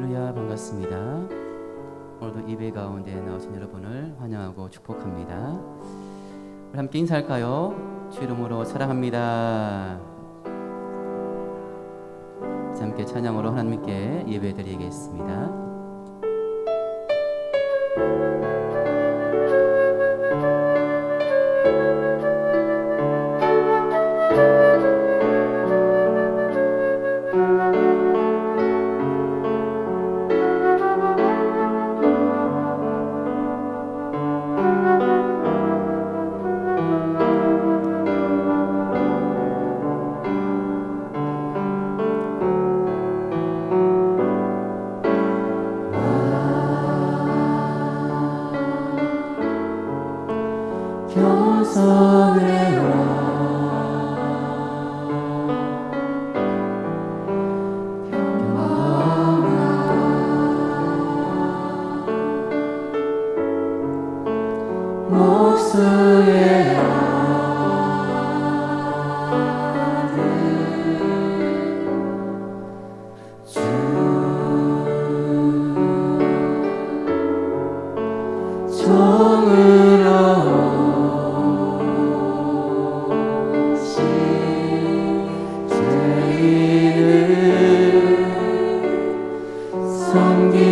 할렐루야, 반갑습니다. 오늘도 예배 가운데 나오신 여러분을 환영하고 축복합니다. 우리 함께 인사할까요? 주 이름으로 사랑합니다. 함께 찬양으로 하나님께 예배 드리겠습니다. 겸손해 목수의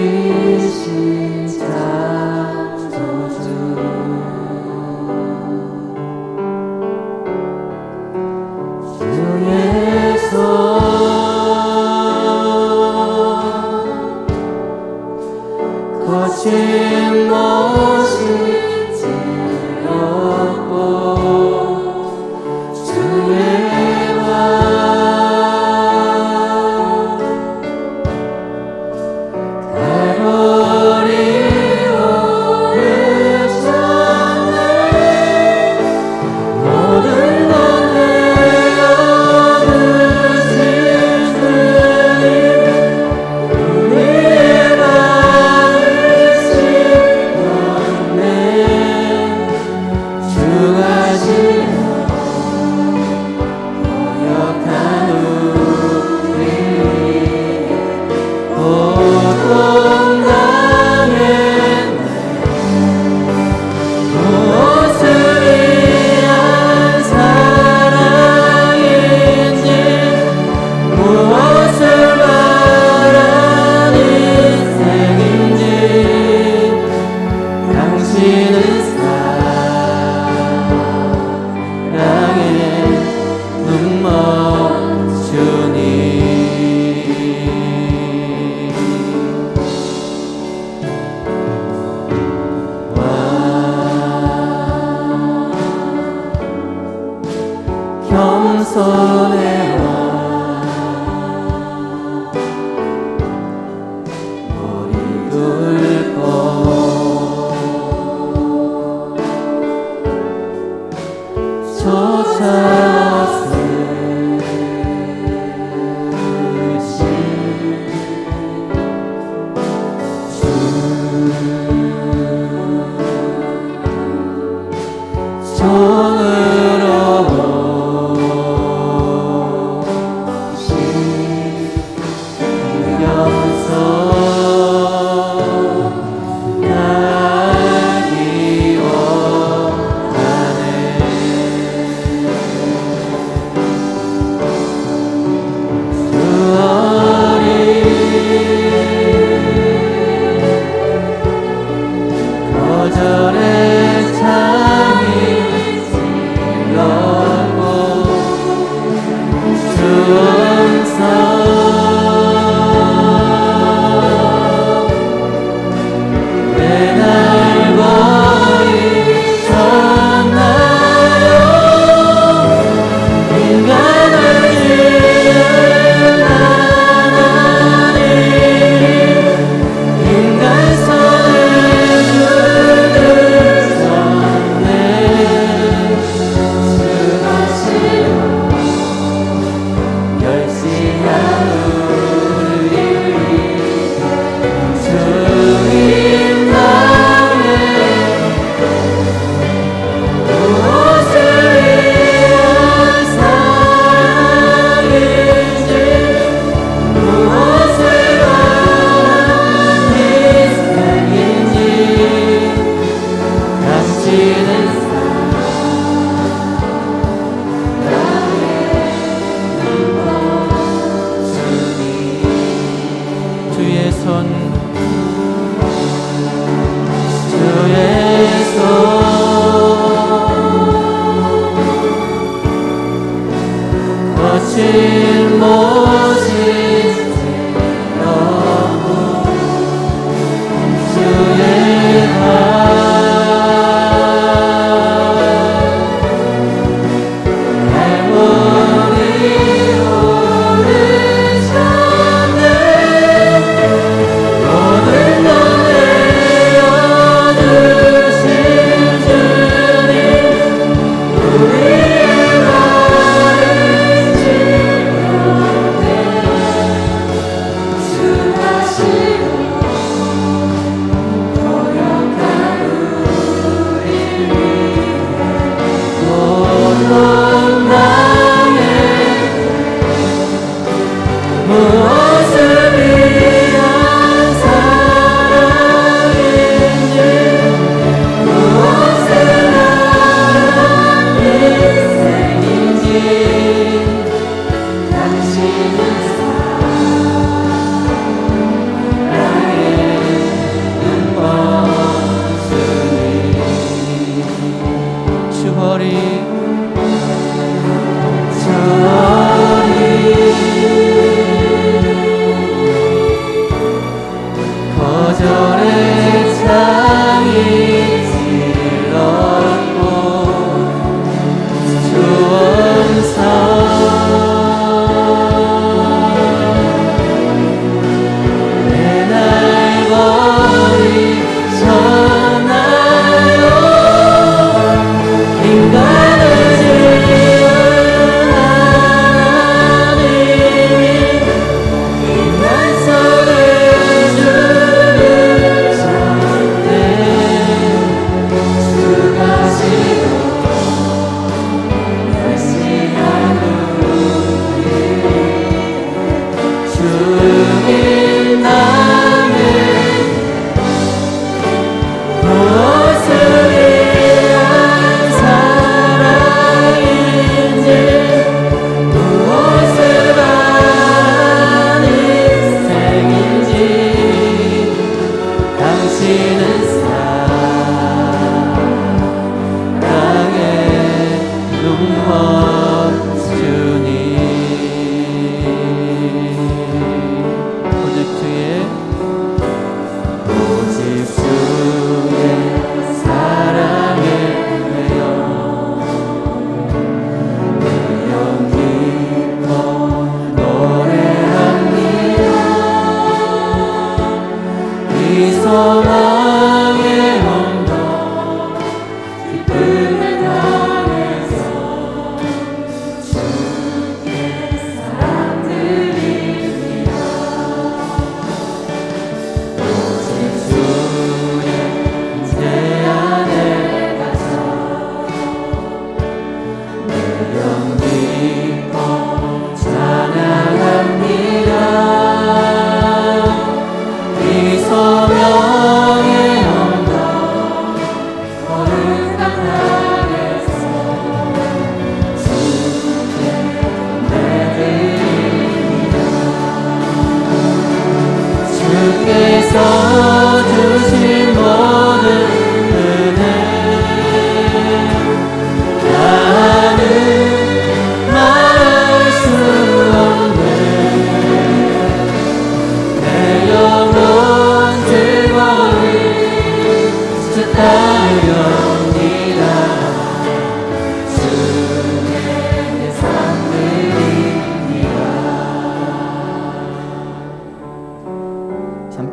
섬기신 창조주 주의 손 거친 못이 찔렀고 주의 겸손해 머리 굴고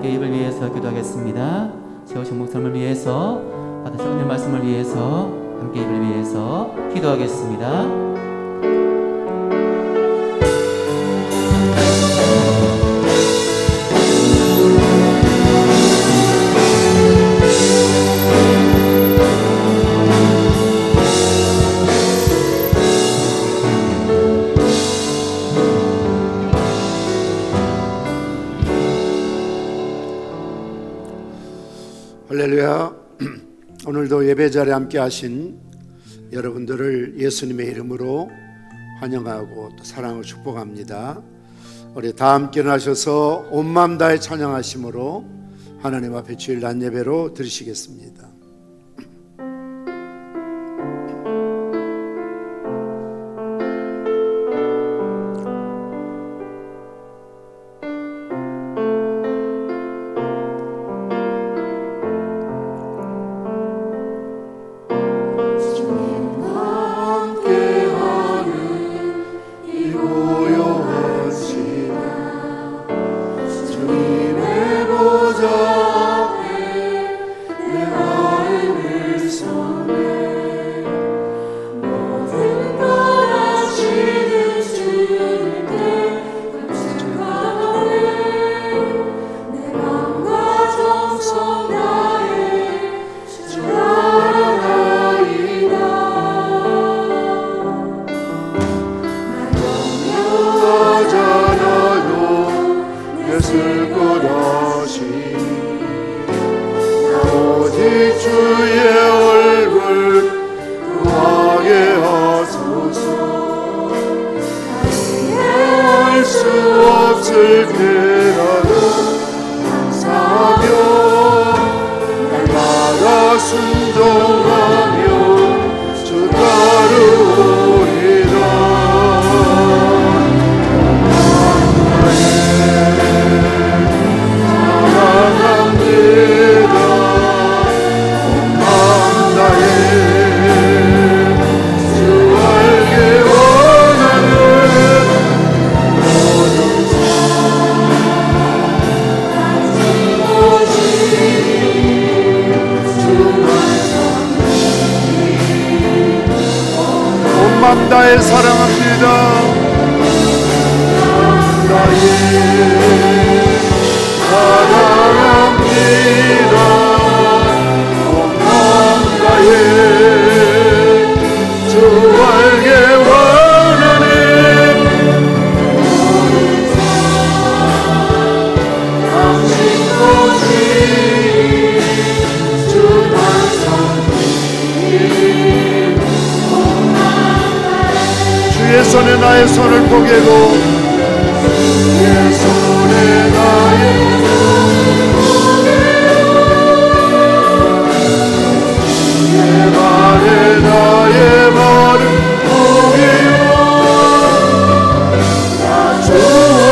함께 입을 위해서 기도하겠습니다. 세우신 목사님을 위해서, 받으신 은혜 말씀을 위해서, 함께 입을 위해서 기도하겠습니다. 할렐루야. 오늘도 예배 자리에 함께 하신 여러분들을 예수님의 이름으로 환영하고 또 사랑하고 축복합니다. 우리 다 함께 나셔서 온 마음 다해 찬양하심으로 하나님 앞에 주일 낮 예배로 드리시겠습니다. 있을 때라도 감사하며 날마다 순종하며 주 따르리라. 사랑합니다. 감사해 주 알게 원하는 모든 온 맘 다해 사랑합니다. 나의 사랑합니다. 온 맘 다해 주 알게 원하는 당신 오직 주 주의 손에 나의 손을 포개고 주의 손에 나의 주의 발에 나의 발을 포개고 나 주와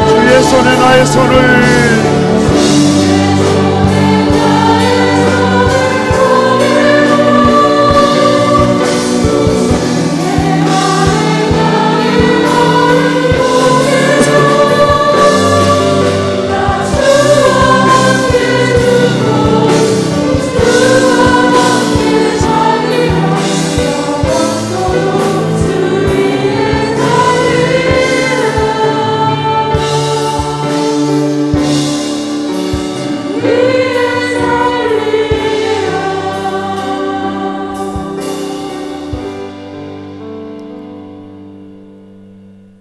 주의 손에 나의 손을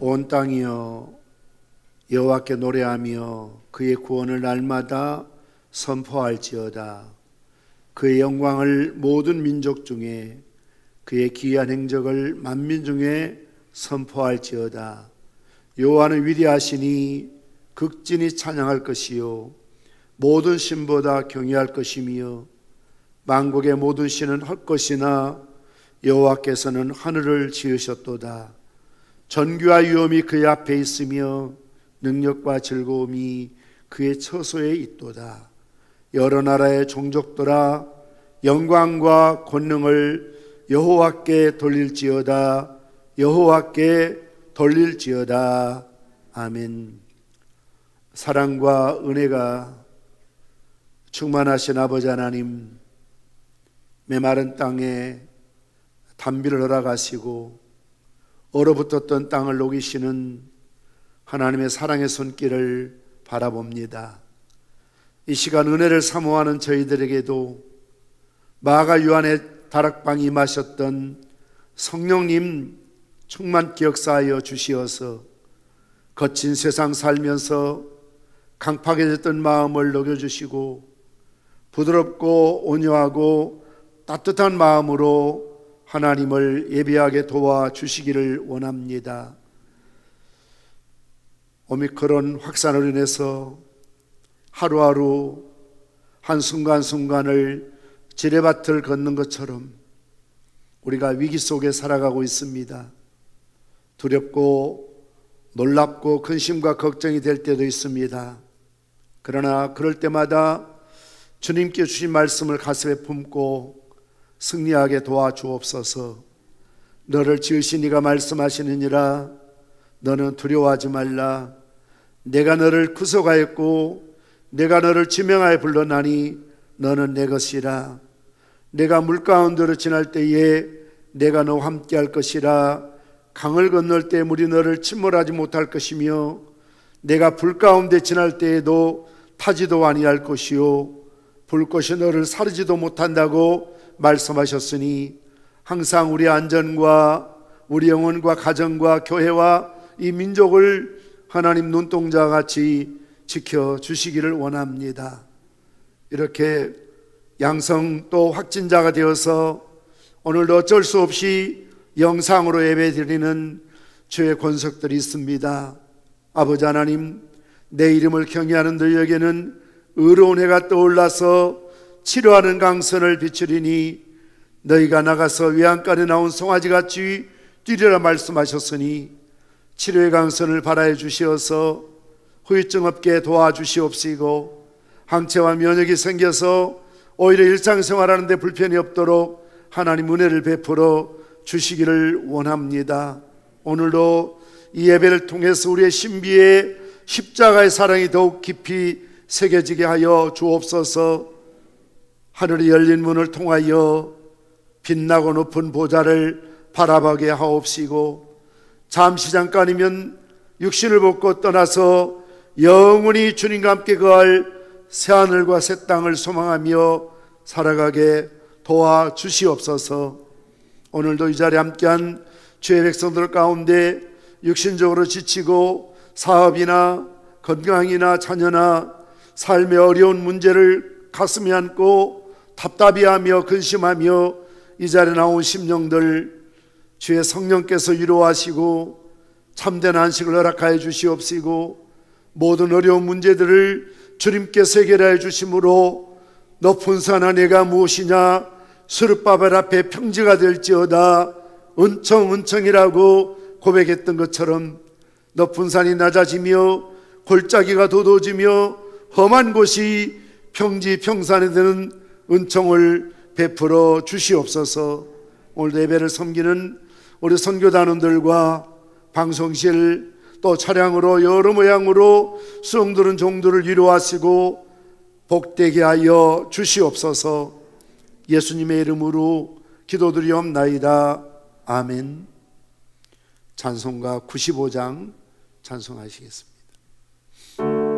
온 땅이여 여호와께 노래하며 그의 구원을 날마다 선포할지어다. 그의 영광을 모든 민족 중에 그의 기이한 행적을 만민 중에 선포할지어다. 여호와는 위대하시니 극진히 찬양할 것이요 모든 신보다 경외할 것이며 만국의 모든 신은 헛것이나 여호와께서는 하늘을 지으셨도다. 전귀와 위엄이 그의 앞에 있으며 능력과 즐거움이 그의 처소에 있도다. 여러 나라의 종족들아 영광과 권능을 여호와께 돌릴지어다. 여호와께 돌릴지어다. 아멘. 사랑과 은혜가 충만하신 아버지 하나님, 메마른 땅에 단비를 허락하시고 얼어붙었던 땅을 녹이시는 하나님의 사랑의 손길을 바라봅니다. 이 시간 은혜를 사모하는 저희들에게도 마가 요한의 다락방에 임하셨던 성령님 충만케 역사하여 주시어서 거친 세상 살면서 강팍해졌던 마음을 녹여주시고 부드럽고 온유하고 따뜻한 마음으로 하나님을 예배하게 도와주시기를 원합니다. 오미크론 확산으로 인해서 하루하루 한순간순간을 지뢰밭을 걷는 것처럼 우리가 위기 속에 살아가고 있습니다. 두렵고 놀랍고 근심과 걱정이 될 때도 있습니다. 그러나 그럴 때마다 주님께 주신 말씀을 가슴에 품고 승리하게 도와주옵소서. 너를 지으신 이가 말씀하시느니라. 너는 두려워하지 말라. 내가 너를 구속하였고 내가 너를 지명하여 불렀나니 너는 내 것이라. 내가 물 가운데로 지날 때에 내가 너와 함께 할 것이라. 강을 건널 때 물이 너를 침몰하지 못할 것이며 내가 불 가운데 지날 때에도 타지도 아니할 것이요 불꽃이 너를 사르지도 못한다고 말씀하셨으니 항상 우리 안전과 우리 영혼과 가정과 교회와 이 민족을 하나님 눈동자같이 지켜주시기를 원합니다. 이렇게 양성 또 확진자가 되어서 오늘도 어쩔 수 없이 영상으로 예배드리는 주의 권속들이 있습니다. 아버지 하나님, 내 이름을 경외하는 너희에게는 의로운 해가 떠올라서 치료하는 강선을 비추리니 너희가 나가서 외양간에 나온 송아지같이 뛰리라 말씀하셨으니 치료의 강선을 발하여 주시어서 후유증 없게 도와주시옵시고 항체와 면역이 생겨서 오히려 일상생활하는 데 불편이 없도록 하나님 은혜를 베풀어 주시기를 원합니다. 오늘도 이 예배를 통해서 우리의 신비의 십자가의 사랑이 더욱 깊이 새겨지게 하여 주옵소서. 하늘이 열린 문을 통하여 빛나고 높은 보좌를 바라보게 하옵시고 잠시 잠깐이면 육신을 벗고 떠나서 영원히 주님과 함께 거할 새하늘과 새 땅을 소망하며 살아가게 도와주시옵소서. 오늘도 이 자리에 함께한 주의 백성들 가운데 육신적으로 지치고 사업이나 건강이나 자녀나 삶의 어려운 문제를 가슴에 안고 답답해하며 근심하며 이 자리에 나온 심령들 주의 성령께서 위로하시고 참된 안식을 허락하여 주시옵시고 모든 어려운 문제들을 주님께서 해결하여 주심으로 높은 산 하늘가 무엇이냐 스룹바벨 앞에 평지가 될지어다 은청은청이라고 고백했던 것처럼 높은 산이 낮아지며 골짜기가 도도지며 험한 곳이 평지평산이 되는 은총을 베풀어 주시옵소서. 오늘 예배를 섬기는 우리 선교단원들과 방송실 또 차량으로 여러 모양으로 수용들은 종들을 위로하시고 복되게 하여 주시옵소서. 예수님의 이름으로 기도드리옵나이다. 아멘. 찬송가 95장 찬송하시겠습니다. 나의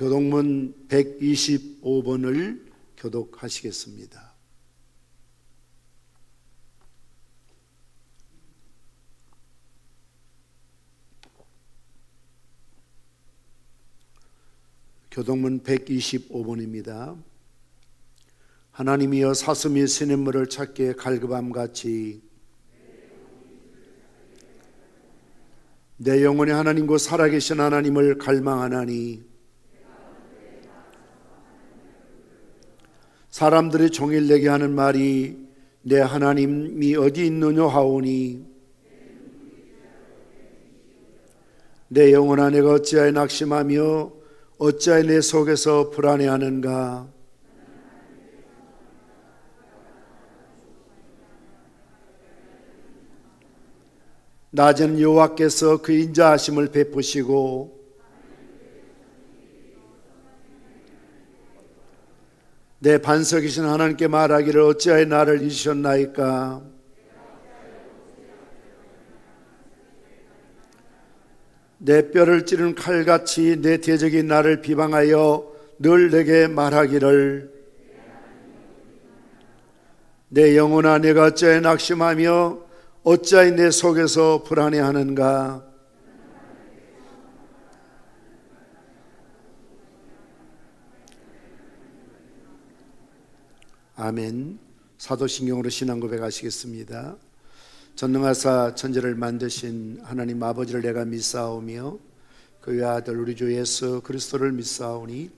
교동문 125번을 교독하시겠습니다. 교동문 125번입니다. 하나님이여 사슴이 시냇물을 찾기에 갈급함같이 내 영혼이 하나님 곧 살아계신 하나님을 갈망하나니 사람들이 종일 내게 하는 말이 내 하나님이 어디 있느냐 하오니 내 영혼아 내가 어찌하여 낙심하며 어찌하여 내 속에서 불안해하는가. 낮에는 여호와께서 그 인자하심을 베푸시고 내 반석이신 하나님께 말하기를 어찌하여 나를 잊으셨나이까. 내 뼈를 찌르는 칼같이 내 대적이 나를 비방하여 늘 내게 말하기를 내 영혼아 내가 어찌하여 낙심하며 어찌하여 내 속에서 불안해하는가. 아멘. 사도신경으로 신앙 고백하시겠습니다. 전능하사 천지를 만드신 하나님 아버지를 내가 믿사오며 그의 아들 우리 주 예수 그리스도를 믿사오니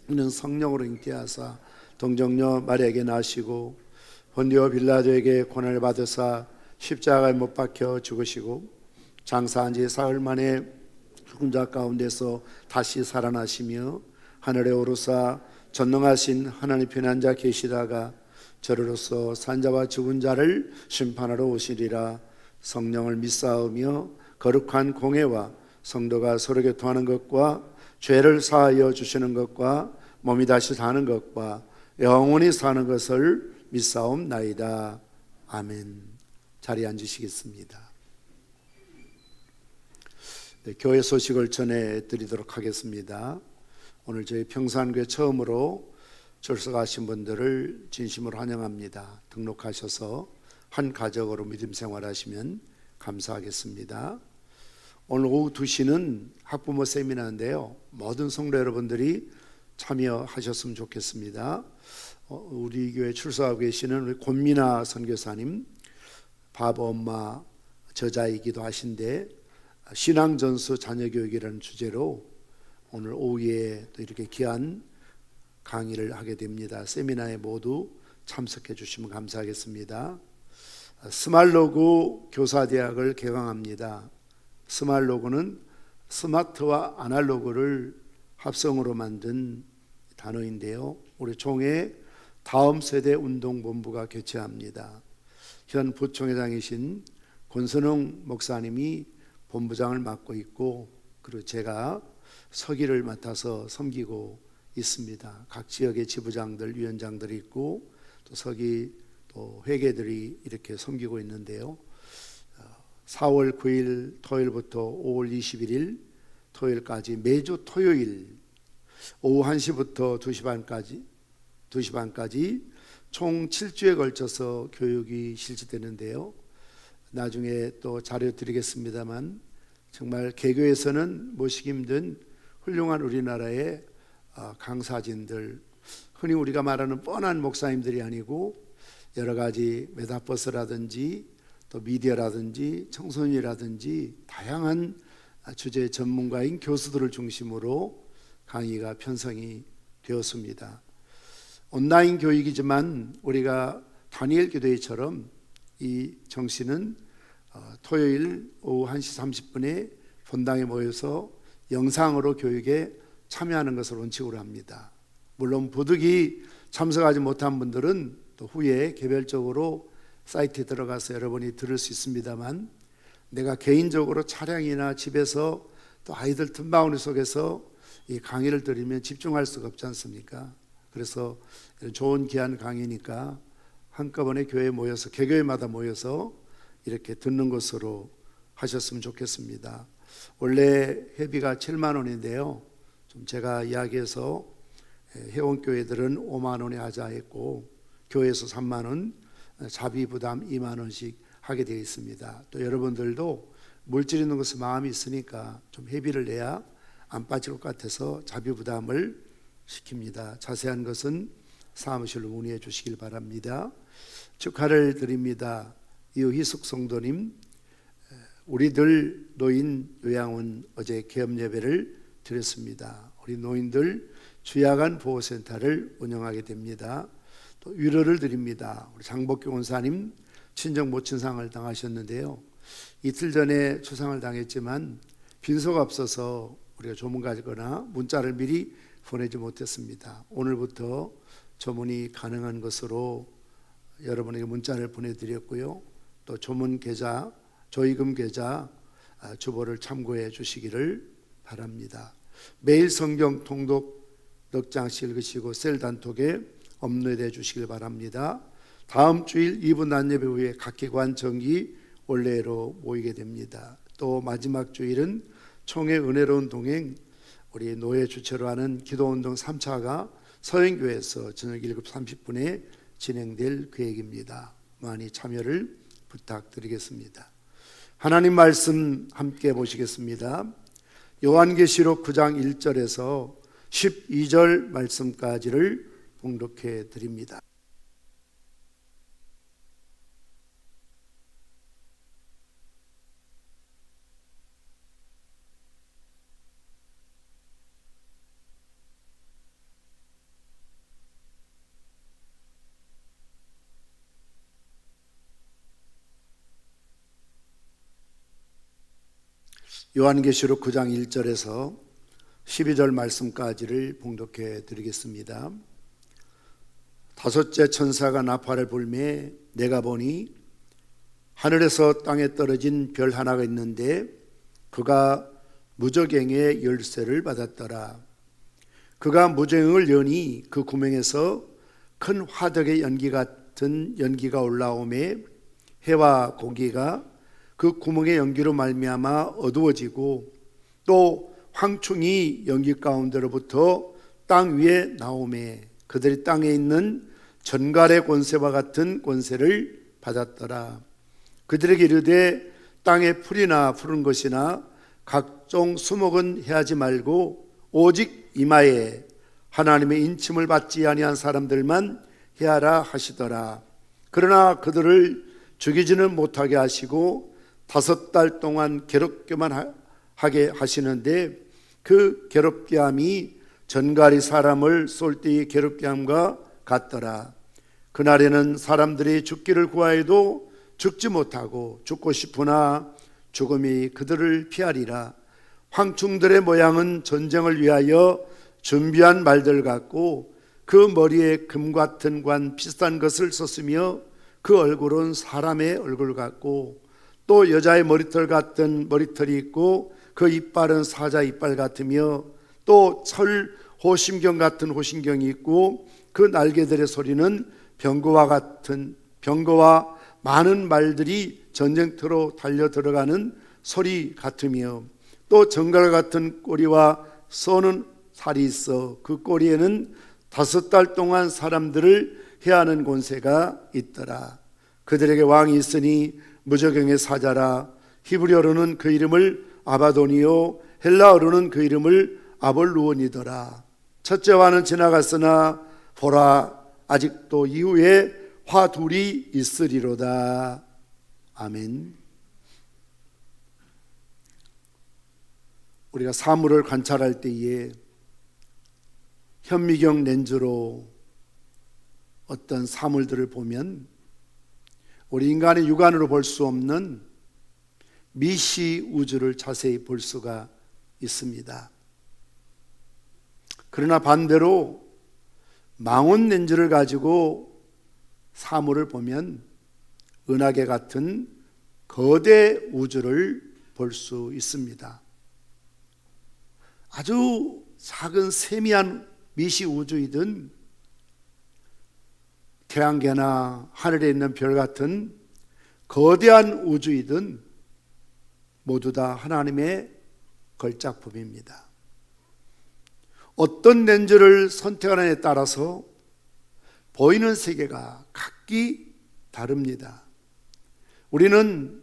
이는 성령으로 잉태하사 동정녀 마리아에게 나시고 본디오 빌라도에게 고난을 받으사 십자가에 못 박혀 죽으시고 장사한 지 사흘 만에 죽은 자 가운데서 다시 살아나시며 하늘에 오르사 전능하신 하나님 편에 앉아 계시다가 저로서 산자와 죽은 자를 심판하러 오시리라. 성령을 믿사오며 거룩한 공회와 성도가 서로 교통하는 것과 죄를 사하여 주시는 것과 몸이 다시 사는 것과 영원히 사는 것을 믿사옵나이다. 아멘. 자리에 앉으시겠습니다. 네, 교회 소식을 전해드리도록 하겠습니다. 오늘 저희 평산교회 처음으로 출석하신 분들을 진심으로 환영합니다. 등록하셔서 한 가족으로 믿음 생활하시면 감사하겠습니다. 오늘 오후 2시는 학부모 세미나인데요. 모든 성도 여러분들이 참여하셨으면 좋겠습니다. 우리 교회 출석하고 계시는 우리 권미나 선교사님, 바보 엄마 저자이기도 하신데 신앙전수 자녀교육이라는 주제로 오늘 오후에 또 이렇게 귀한 강의를 하게 됩니다. 세미나에 모두 참석해 주시면 감사하겠습니다. 스말로그 교사대학을 개강합니다. 스말로그는 스마트와 아날로그를 합성으로 만든 단어인데요. 우리 총회 다음 세대 운동본부가 개최합니다. 현 부총회장이신 권선웅 목사님이 본부장을 맡고 있고 그리고 제가 서기를 맡아서 섬기고 있습니다. 각 지역의 지부장들, 위원장들이 있고 또 서기 또 회계들이 이렇게 섬기고 있는데요. 4월 9일 토요일부터 5월 21일 토요일까지 매주 토요일 오후 1시부터 2시 반까지 총 7주에 걸쳐서 교육이 실시되는데요. 나중에 또 자료 드리겠습니다만 정말 개교에서는 모시기 힘든 훌륭한 우리나라의 강사진들, 흔히 우리가 말하는 뻔한 목사님들이 아니고 여러 가지 메타버스라든지 또 미디어라든지 청소년이라든지 다양한 주제 전문가인 교수들을 중심으로 강의가 편성이 되었습니다. 온라인 교육이지만 우리가 다니엘 기도회처럼 이 정신은 토요일 오후 1시 30분에 본당에 모여서 영상으로 교육에 참여하는 것을 원칙으로 합니다. 물론 부득이 참석하지 못한 분들은 또 후에 개별적으로 사이트에 들어가서 여러분이 들을 수 있습니다만 내가 개인적으로 차량이나 집에서 또 아이들 틈바구니 속에서 이 강의를 들으면 집중할 수가 없지 않습니까? 그래서 좋은 귀한 강의니까 한꺼번에 교회에 모여서 개교회마다 모여서 이렇게 듣는 것으로 하셨으면 좋겠습니다. 원래 회비가 7만 원인데요. 좀 제가 이야기해서 회원교회들은 5만 원에 하자 했고 교회에서 3만 원, 자비 부담 2만 원씩 하게 되어 있습니다. 또 여러분들도 물질 있는 것에 마음이 있으니까 좀 회비를 내야 안 빠질 것 같아서 자비 부담을 시킵니다. 자세한 것은 사무실로 문의해 주시길 바랍니다. 축하를 드립니다. 이희숙 성도님, 우리들 노인 요양원 어제 개업 예배를 드렸습니다. 우리 노인들 주야간 보호센터를 운영하게 됩니다. 또 위로를 드립니다. 우리 장복규 원사님 친정 모친상을 당하셨는데요. 이틀 전에 추상을 당했지만 빈소가 없어서 우리가 조문 가거나 문자를 미리 보내지 못했습니다. 오늘부터 조문이 가능한 것으로 여러분에게 문자를 보내드렸고요. 또 조문 계좌, 조의금 계좌 주보를 참고해 주시기를 바랍니다. 매일 성경 통독 넉 장씩 읽으시고 셀 단톡에 업로드해 주시길 바랍니다. 다음 주일 2분 낮예배 후에 각 기관 정기 원래로 모이게 됩니다. 또 마지막 주일은 총회 은혜로운 동행 우리 노예 주최로 하는 기도운동 3차가 서영교회에서 저녁 7시 30분에 진행될 계획입니다. 많이 참여를 부탁드리겠습니다. 하나님 말씀 함께 보시겠습니다. 요한계시록 9장 1절에서 12절 말씀까지를 봉독해 드립니다. 요한계시록 9장 1절에서 12절 말씀까지를 봉독해 드리겠습니다. 다섯째 천사가 나팔을 불매 내가 보니 하늘에서 땅에 떨어진 별 하나가 있는데 그가 무저갱의 열쇠를 받았더라. 그가 무저갱을 여니 그 구멍에서 큰 화덕의 연기 같은 연기가 올라오매 해와 고기가 그 구멍의 연기로 말미암아 어두워지고 또 황충이 연기 가운데로부터 땅 위에 나오매 그들이 땅에 있는 전갈의 권세와 같은 권세를 받았더라. 그들에게 이르되 땅에 풀이나 푸른 것이나 각종 수목은 해하지 말고 오직 이마에 하나님의 인침을 받지 아니한 사람들만 해하라 하시더라. 그러나 그들을 죽이지는 못하게 하시고 5달 동안 괴롭게만 하게 하시는데 그 괴롭게 함이 전갈이 사람을 쏠 때의 괴롭게 함과 같더라. 그날에는 사람들이 죽기를 구하여도 죽지 못하고 죽고 싶으나 죽음이 그들을 피하리라. 황충들의 모양은 전쟁을 위하여 준비한 말들 같고 그 머리에 금 같은 관 비슷한 것을 썼으며 그 얼굴은 사람의 얼굴 같고 또 여자의 머리털 같은 머리털이 있고 그 이빨은 사자 이빨 같으며 또 철 호심경 같은 호심경이 있고 그 날개들의 소리는 병거와 많은 말들이 전쟁터로 달려 들어가는 소리 같으며 또 정갈 같은 꼬리와 쏘는 살이 있어 그 꼬리에는 5달 동안 사람들을 해하는 권세가 있더라. 그들에게 왕이 있으니 무저갱의 사자라. 히브리어로는 그 이름을 아바돈이요 헬라어로는 그 이름을 아볼루온이더라. 첫째 화는 지나갔으나 보라 아직도 이후에 화 둘이 있으리로다. 아멘. 우리가 사물을 관찰할 때에 현미경 렌즈로 어떤 사물들을 보면 우리 인간의 육안으로 볼 수 없는 미시 우주를 자세히 볼 수가 있습니다. 그러나 반대로 망원 렌즈를 가지고 사물을 보면 은하계 같은 거대 우주를 볼 수 있습니다. 아주 작은 세미한 미시 우주이든 태양계나 하늘에 있는 별 같은 거대한 우주이든 모두 다 하나님의 걸작품입니다. 어떤 렌즈를 선택하느냐에 따라서 보이는 세계가 각기 다릅니다. 우리는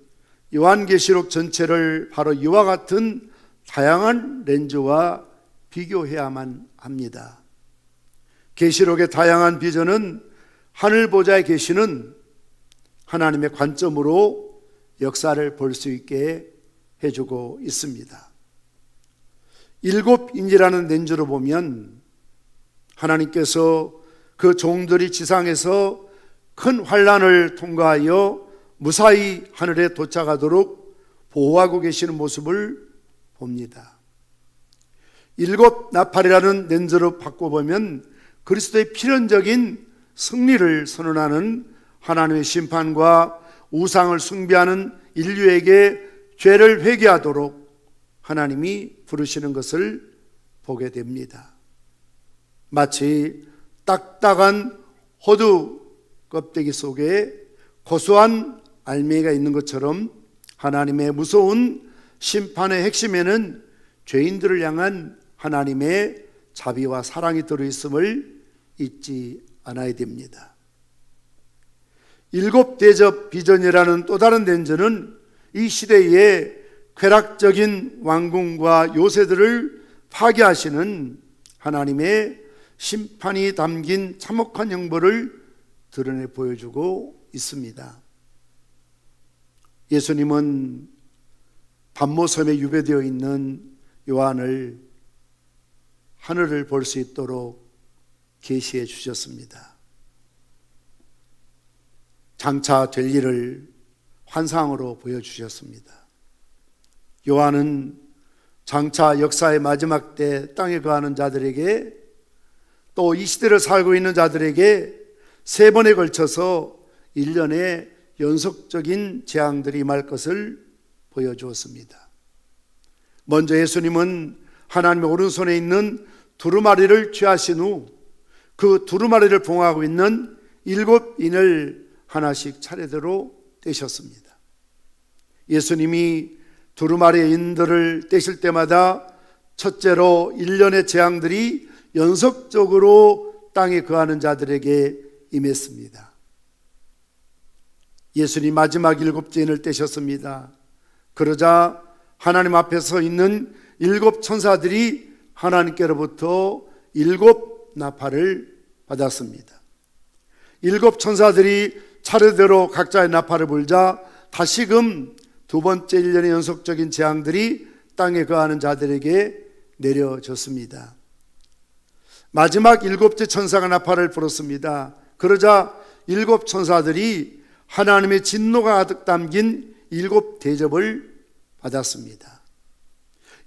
요한계시록 전체를 바로 이와 같은 다양한 렌즈와 비교해야만 합니다. 계시록의 다양한 비전은 하늘 보좌에 계시는 하나님의 관점으로 역사를 볼 수 있게 해주고 있습니다. 일곱 인이라는 렌즈로 보면 하나님께서 그 종들이 지상에서 큰 환난을 통과하여 무사히 하늘에 도착하도록 보호하고 계시는 모습을 봅니다. 일곱 나팔이라는 렌즈로 바꿔보면 그리스도의 필연적인 승리를 선언하는 하나님의 심판과 우상을 숭배하는 인류에게 죄를 회개하도록 하나님이 부르시는 것을 보게 됩니다. 마치 딱딱한 호두 껍데기 속에 고소한 알맹이가 있는 것처럼 하나님의 무서운 심판의 핵심에는 죄인들을 향한 하나님의 자비와 사랑이 들어있음을 잊지 않아야 됩니다. 일곱 대접 비전이라는 또 다른 렌즈는 이 시대의 쾌락적인 왕궁과 요새들을 파괴하시는 하나님의 심판이 담긴 참혹한 형벌을 드러내 보여주고 있습니다. 예수님은 반모섬에 유배되어 있는 요한을 하늘을 볼 수 있도록 계시해 주셨습니다. 장차 될 일을 환상으로 보여주셨습니다. 요한은 장차 역사의 마지막 때 땅에 거하는 자들에게 또 이 시대를 살고 있는 자들에게 세 번에 걸쳐서 1년에 연속적인 재앙들이 임할 것을 보여주었습니다. 먼저 예수님은 하나님의 오른손에 있는 두루마리를 취하신 후 그 두루마리를 봉하고 있는 일곱 인을 하나씩 차례대로 떼셨습니다. 예수님이 두루마리의 인들을 떼실 때마다 첫째로 1년의 재앙들이 연속적으로 땅에 거하는 자들에게 임했습니다. 예수님 마지막 일곱째 인을 떼셨습니다. 그러자 하나님 앞에 서 있는 일곱 천사들이 하나님께로부터 일곱 나팔을 받았습니다. 일곱 천사들이 차례대로 각자의 나팔을 불자 다시금 두 번째 1년의 연속적인 재앙들이 땅에 거하는 자들에게 내려졌습니다. 마지막 일곱째 천사가 나팔을 불었습니다. 그러자 일곱 천사들이 하나님의 진노가 가득 담긴 일곱 대접을 받았습니다.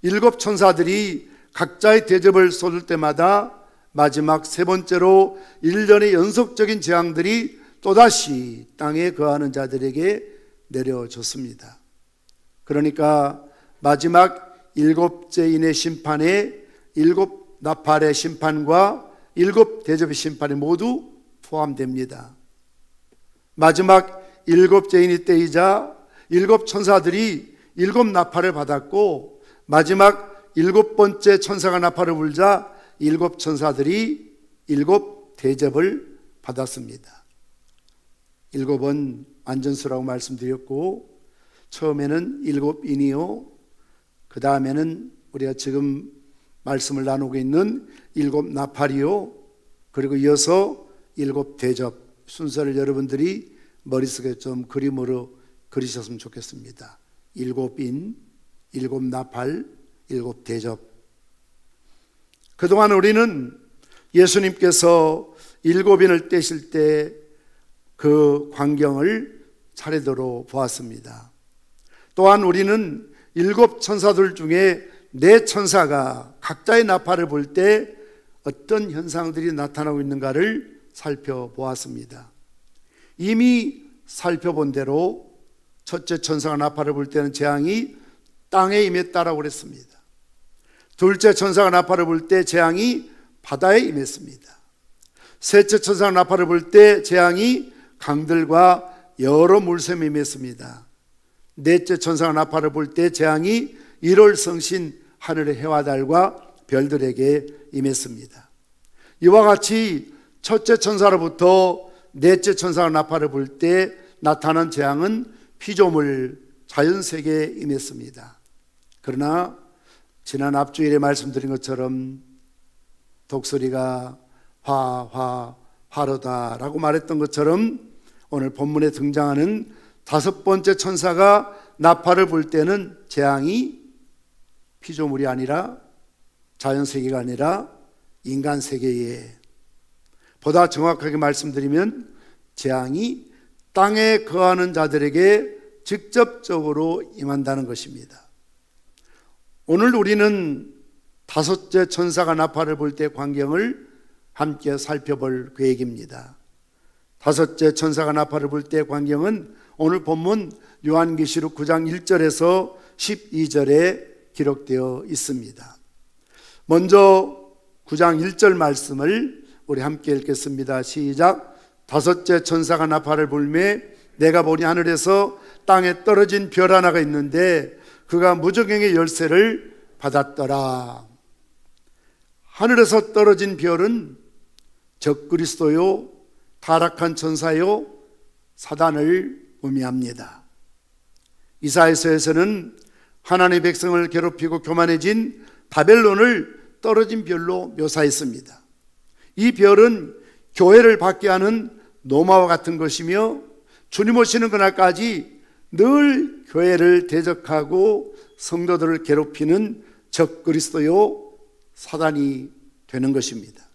일곱 천사들이 각자의 대접을 쏟을 때마다 마지막 세 번째로 1년의 연속적인 재앙들이 또다시 땅에 거하는 자들에게 내려졌습니다. 그러니까 마지막 일곱째 인의 심판에 일곱 나팔의 심판과 일곱 대접의 심판이 모두 포함됩니다. 마지막 일곱째 인이 때이자 일곱 천사들이 일곱 나팔을 받았고 마지막 일곱 번째 천사가 나팔을 불자 일곱 천사들이 일곱 대접을 받았습니다. 일곱은 안전수라고 말씀드렸고 처음에는 일곱 인이요, 그 다음에는 우리가 지금 말씀을 나누고 있는 일곱 나팔이요, 그리고 이어서 일곱 대접 순서를 여러분들이 머릿속에 좀 그림으로 그리셨으면 좋겠습니다. 일곱 인, 일곱 나팔, 일곱 대접. 그동안 우리는 예수님께서 일곱 인을 떼실 때 그 광경을 차례대로 보았습니다. 또한 우리는 일곱 천사들 중에 네 천사가 각자의 나팔을 불 때 어떤 현상들이 나타나고 있는가를 살펴보았습니다. 이미 살펴본 대로 첫째 천사가 나팔을 불 때는 재앙이 땅에 임했다라고 그랬습니다. 둘째 천사가 나팔을 불 때 재앙이 바다에 임했습니다. 셋째 천사가 나팔을 불 때 재앙이 강들과 여러 물샘에 임했습니다. 넷째 천사가 나팔을 불 때 재앙이 1월 성신 하늘의 해와 달과 별들에게 임했습니다. 이와 같이 첫째 천사로부터 넷째 천사가 나팔을 불 때 나타난 재앙은 피조물 자연세계에 임했습니다. 그러나 지난 앞주일에 말씀드린 것처럼 독수리가 화로다라고 말했던 것처럼 오늘 본문에 등장하는 다섯 번째 천사가 나팔을 불 때는 재앙이 피조물이 아니라 자연세계가 아니라 인간세계에, 보다 정확하게 말씀드리면 재앙이 땅에 거하는 자들에게 직접적으로 임한다는 것입니다. 오늘 우리는 다섯째 천사가 나팔을 불 때 광경을 함께 살펴볼 계획입니다. 다섯째 천사가 나팔을 불 때 광경은 오늘 본문 요한계시록 9장 1절에서 12절에 기록되어 있습니다. 먼저 9장 1절 말씀을 우리 함께 읽겠습니다. 시작. 다섯째 천사가 나팔을 불매 내가 보니 하늘에서 땅에 떨어진 별 하나가 있는데 그가 무저갱의 열쇠를 받았더라. 하늘에서 떨어진 별은 적그리스도요, 타락한 천사요, 사단을 의미합니다. 이사야서에서는 하나님의 백성을 괴롭히고 교만해진 바벨론을 떨어진 별로 묘사했습니다. 이 별은 교회를 받게 하는 노마와 같은 것이며 주님 오시는 그날까지 늘 교회를 대적하고 성도들을 괴롭히는 적그리스도요, 사단이 되는 것입니다.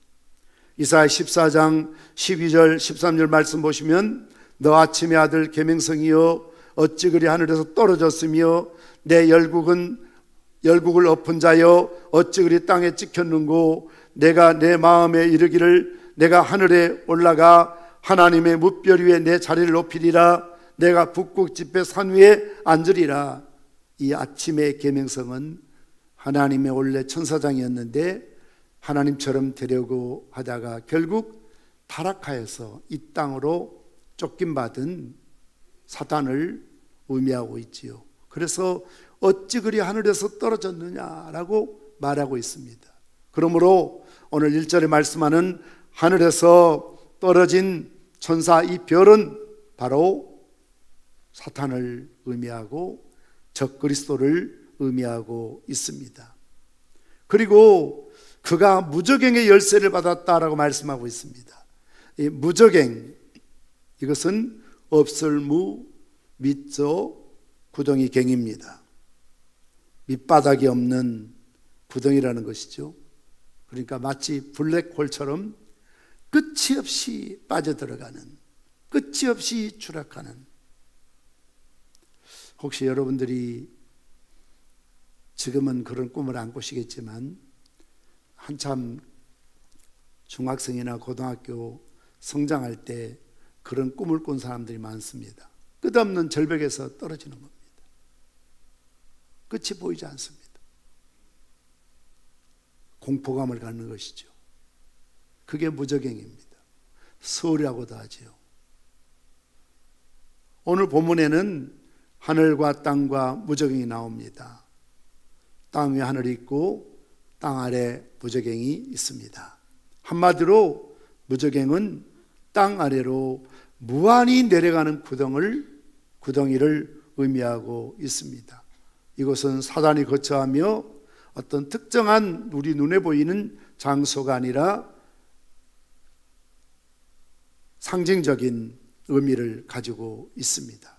이사야 14장 12절 13절 말씀 보시면 너 아침의 아들 계명성이여 어찌 그리 하늘에서 떨어졌으며 내 열국을 엎은 자여 어찌 그리 땅에 찍혔는고 내가 내 마음에 이르기를 내가 하늘에 올라가 하나님의 뭇별 위에 내 자리를 높이리라 내가 북극 지폐 산 위에 앉으리라. 이 아침의 계명성은 하나님의 원래 천사장이었는데 하나님처럼 되려고 하다가 결국 타락하여서 이 땅으로 쫓김받은 사단을 의미하고 있지요. 그래서 어찌 그리 하늘에서 떨어졌느냐라고 말하고 있습니다. 그러므로 오늘 1절에 말씀하는 하늘에서 떨어진 천사 이 별은 바로 사탄을 의미하고 적그리스도를 의미하고 있습니다. 그리고 그가 무저갱의 열쇠를 받았다라고 말씀하고 있습니다. 이 무저갱, 이것은 없을무 밑조 구덩이 갱입니다. 밑바닥이 없는 구덩이라는 것이죠. 그러니까 마치 블랙홀처럼 끝이 없이 빠져들어가는, 끝이 없이 추락하는. 혹시 여러분들이 지금은 그런 꿈을 안 꾸시겠지만 한참 중학생이나 고등학교 성장할 때 그런 꿈을 꾼 사람들이 많습니다. 끝없는 절벽에서 떨어지는 겁니다. 끝이 보이지 않습니다. 공포감을 갖는 것이죠. 그게 무저갱입니다. 서울이라고도 하지요. 오늘 본문에는 하늘과 땅과 무저갱이 나옵니다. 땅 위에 하늘이 있고 땅 아래 무저갱이 있습니다. 한마디로 무저갱은 땅 아래로 무한히 내려가는 구덩이를 의미하고 있습니다. 이것은 사단이 거처하며 어떤 특정한 우리 눈에 보이는 장소가 아니라 상징적인 의미를 가지고 있습니다.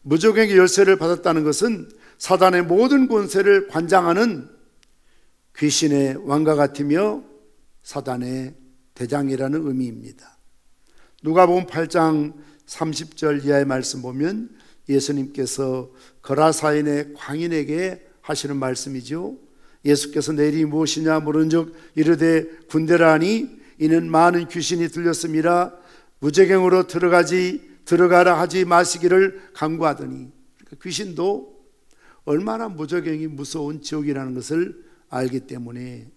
무저갱의 열쇠를 받았다는 것은 사단의 모든 권세를 관장하는 귀신의 왕과 같으며 사단의 대장이라는 의미입니다. 누가복음 8장 30절 이하의 말씀 보면 예수님께서 거라사인의 광인에게 하시는 말씀이죠. 예수께서 내 이름이 무엇이냐 물은즉 이르되 군대라 하니 이는 많은 귀신이 들렸음이라 무저갱으로 들어가라 하지 마시기를 간구하더니. 그러니까 귀신도 얼마나 무저갱이 무서운 지옥이라는 것을 알기 때문에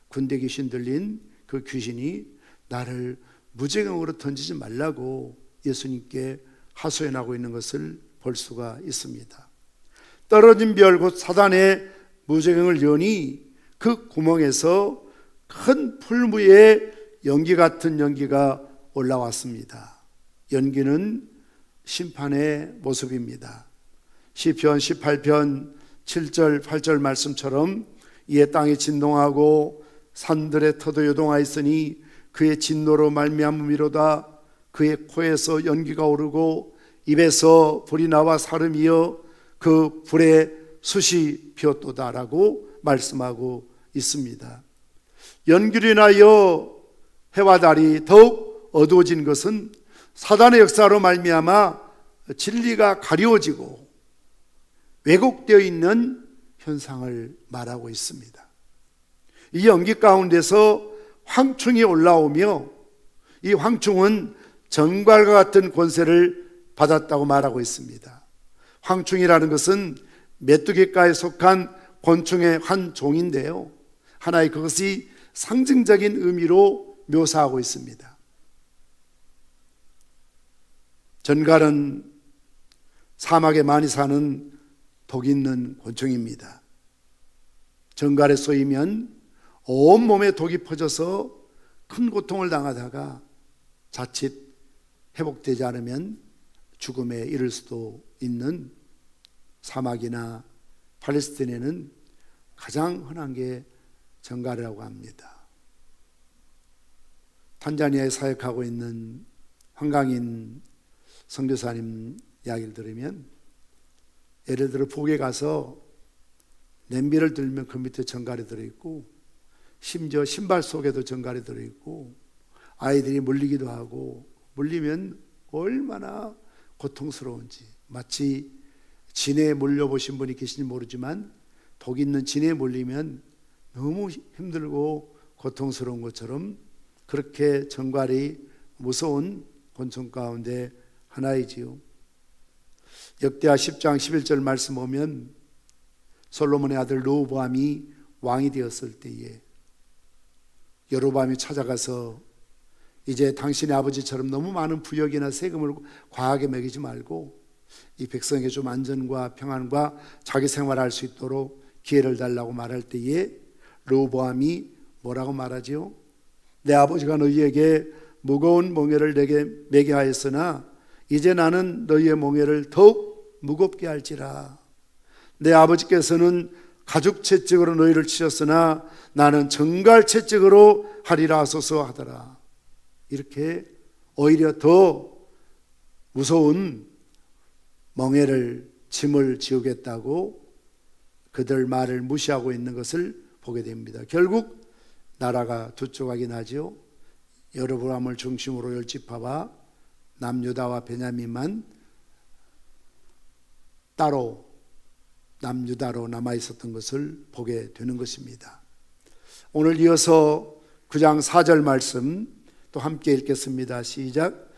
군대 귀신 들린 그 귀신이 나를 무저갱으로 던지지 말라고 예수님께 하소연하고 있는 것을 볼 수가 있습니다. 떨어진 별 곧 사단의 무저갱을 여니 그 구멍에서 큰 풀무에 연기 같은 연기가 올라왔습니다. 연기는 심판의 모습입니다. 시편 18편 7절 8절 말씀처럼 이에 땅이 진동하고 산들의 터도 요동하였으니 그의 진노로 말미암음이로다. 그의 코에서 연기가 오르고 입에서 불이 나와 사름이여 그 불에 숯이 피었도다라고 말씀하고 있습니다. 연기로 인하여 해와 달이 더욱 어두워진 것은 사단의 역사로 말미암아 진리가 가려워지고 왜곡되어 있는 현상을 말하고 있습니다. 이 연기 가운데서 황충이 올라오며 이 황충은 정갈과 같은 권세를 받았다고 말하고 있습니다. 황충이라는 것은 메뚜기과에 속한 곤충의 한 종인데요, 하나의 그것이 상징적인 의미로 묘사하고 있습니다. 전갈은 사막에 많이 사는 독 있는 곤충입니다. 전갈에 쏘이면 온몸에 독이 퍼져서 큰 고통을 당하다가 자칫 회복되지 않으면 죽음에 이를 수도 있는 사막이나 팔레스틴에는 가장 흔한 게 전갈이라고 합니다. 탄자니아에 사역하고 있는 황강인 선교사님 이야기를 들으면, 예를 들어 북에 가서 냄비를 들면 그 밑에 전갈이 들어있고, 심지어 신발 속에도 전갈이 들어있고, 아이들이 물리기도 하고, 물리면 얼마나 고통스러운지, 마치 진해에 물려보신 분이 계신지 모르지만 독 있는 진해에 물리면 너무 힘들고 고통스러운 것처럼 그렇게 전갈이 무서운 곤충 가운데 하나이지요. 역대하 10장 11절 말씀 보면 솔로몬의 아들 르호보암이 왕이 되었을 때에 여로보암이 찾아가서 이제 당신의 아버지처럼 너무 많은 부역이나 세금을 과하게 매기지 말고 이 백성에게 좀 안전과 평안과 자기 생활할 수 있도록 기회를 달라고 말할 때에 르호보암이 뭐라고 말하지요? 내 아버지가 너희에게 무거운 몽해를 내게 매게 하였으나 이제 나는 너희의 몽해를 더욱 무겁게 할지라. 내 아버지께서는 가죽 채찍으로 너희를 치셨으나 나는 정갈 채찍으로 하리라 하소서 하더라. 이렇게 오히려 더 무서운 멍에를 짐을 지우겠다고 그들 말을 무시하고 있는 것을 보게 됩니다. 결국 나라가 두 조각이 나지요. 여로보암을 중심으로 10지파와 남유다와 베냐민만 따로 남유다로 남아 있었던 것을 보게 되는 것입니다. 오늘 이어서 9장 4절 말씀 또 함께 읽겠습니다. 시작.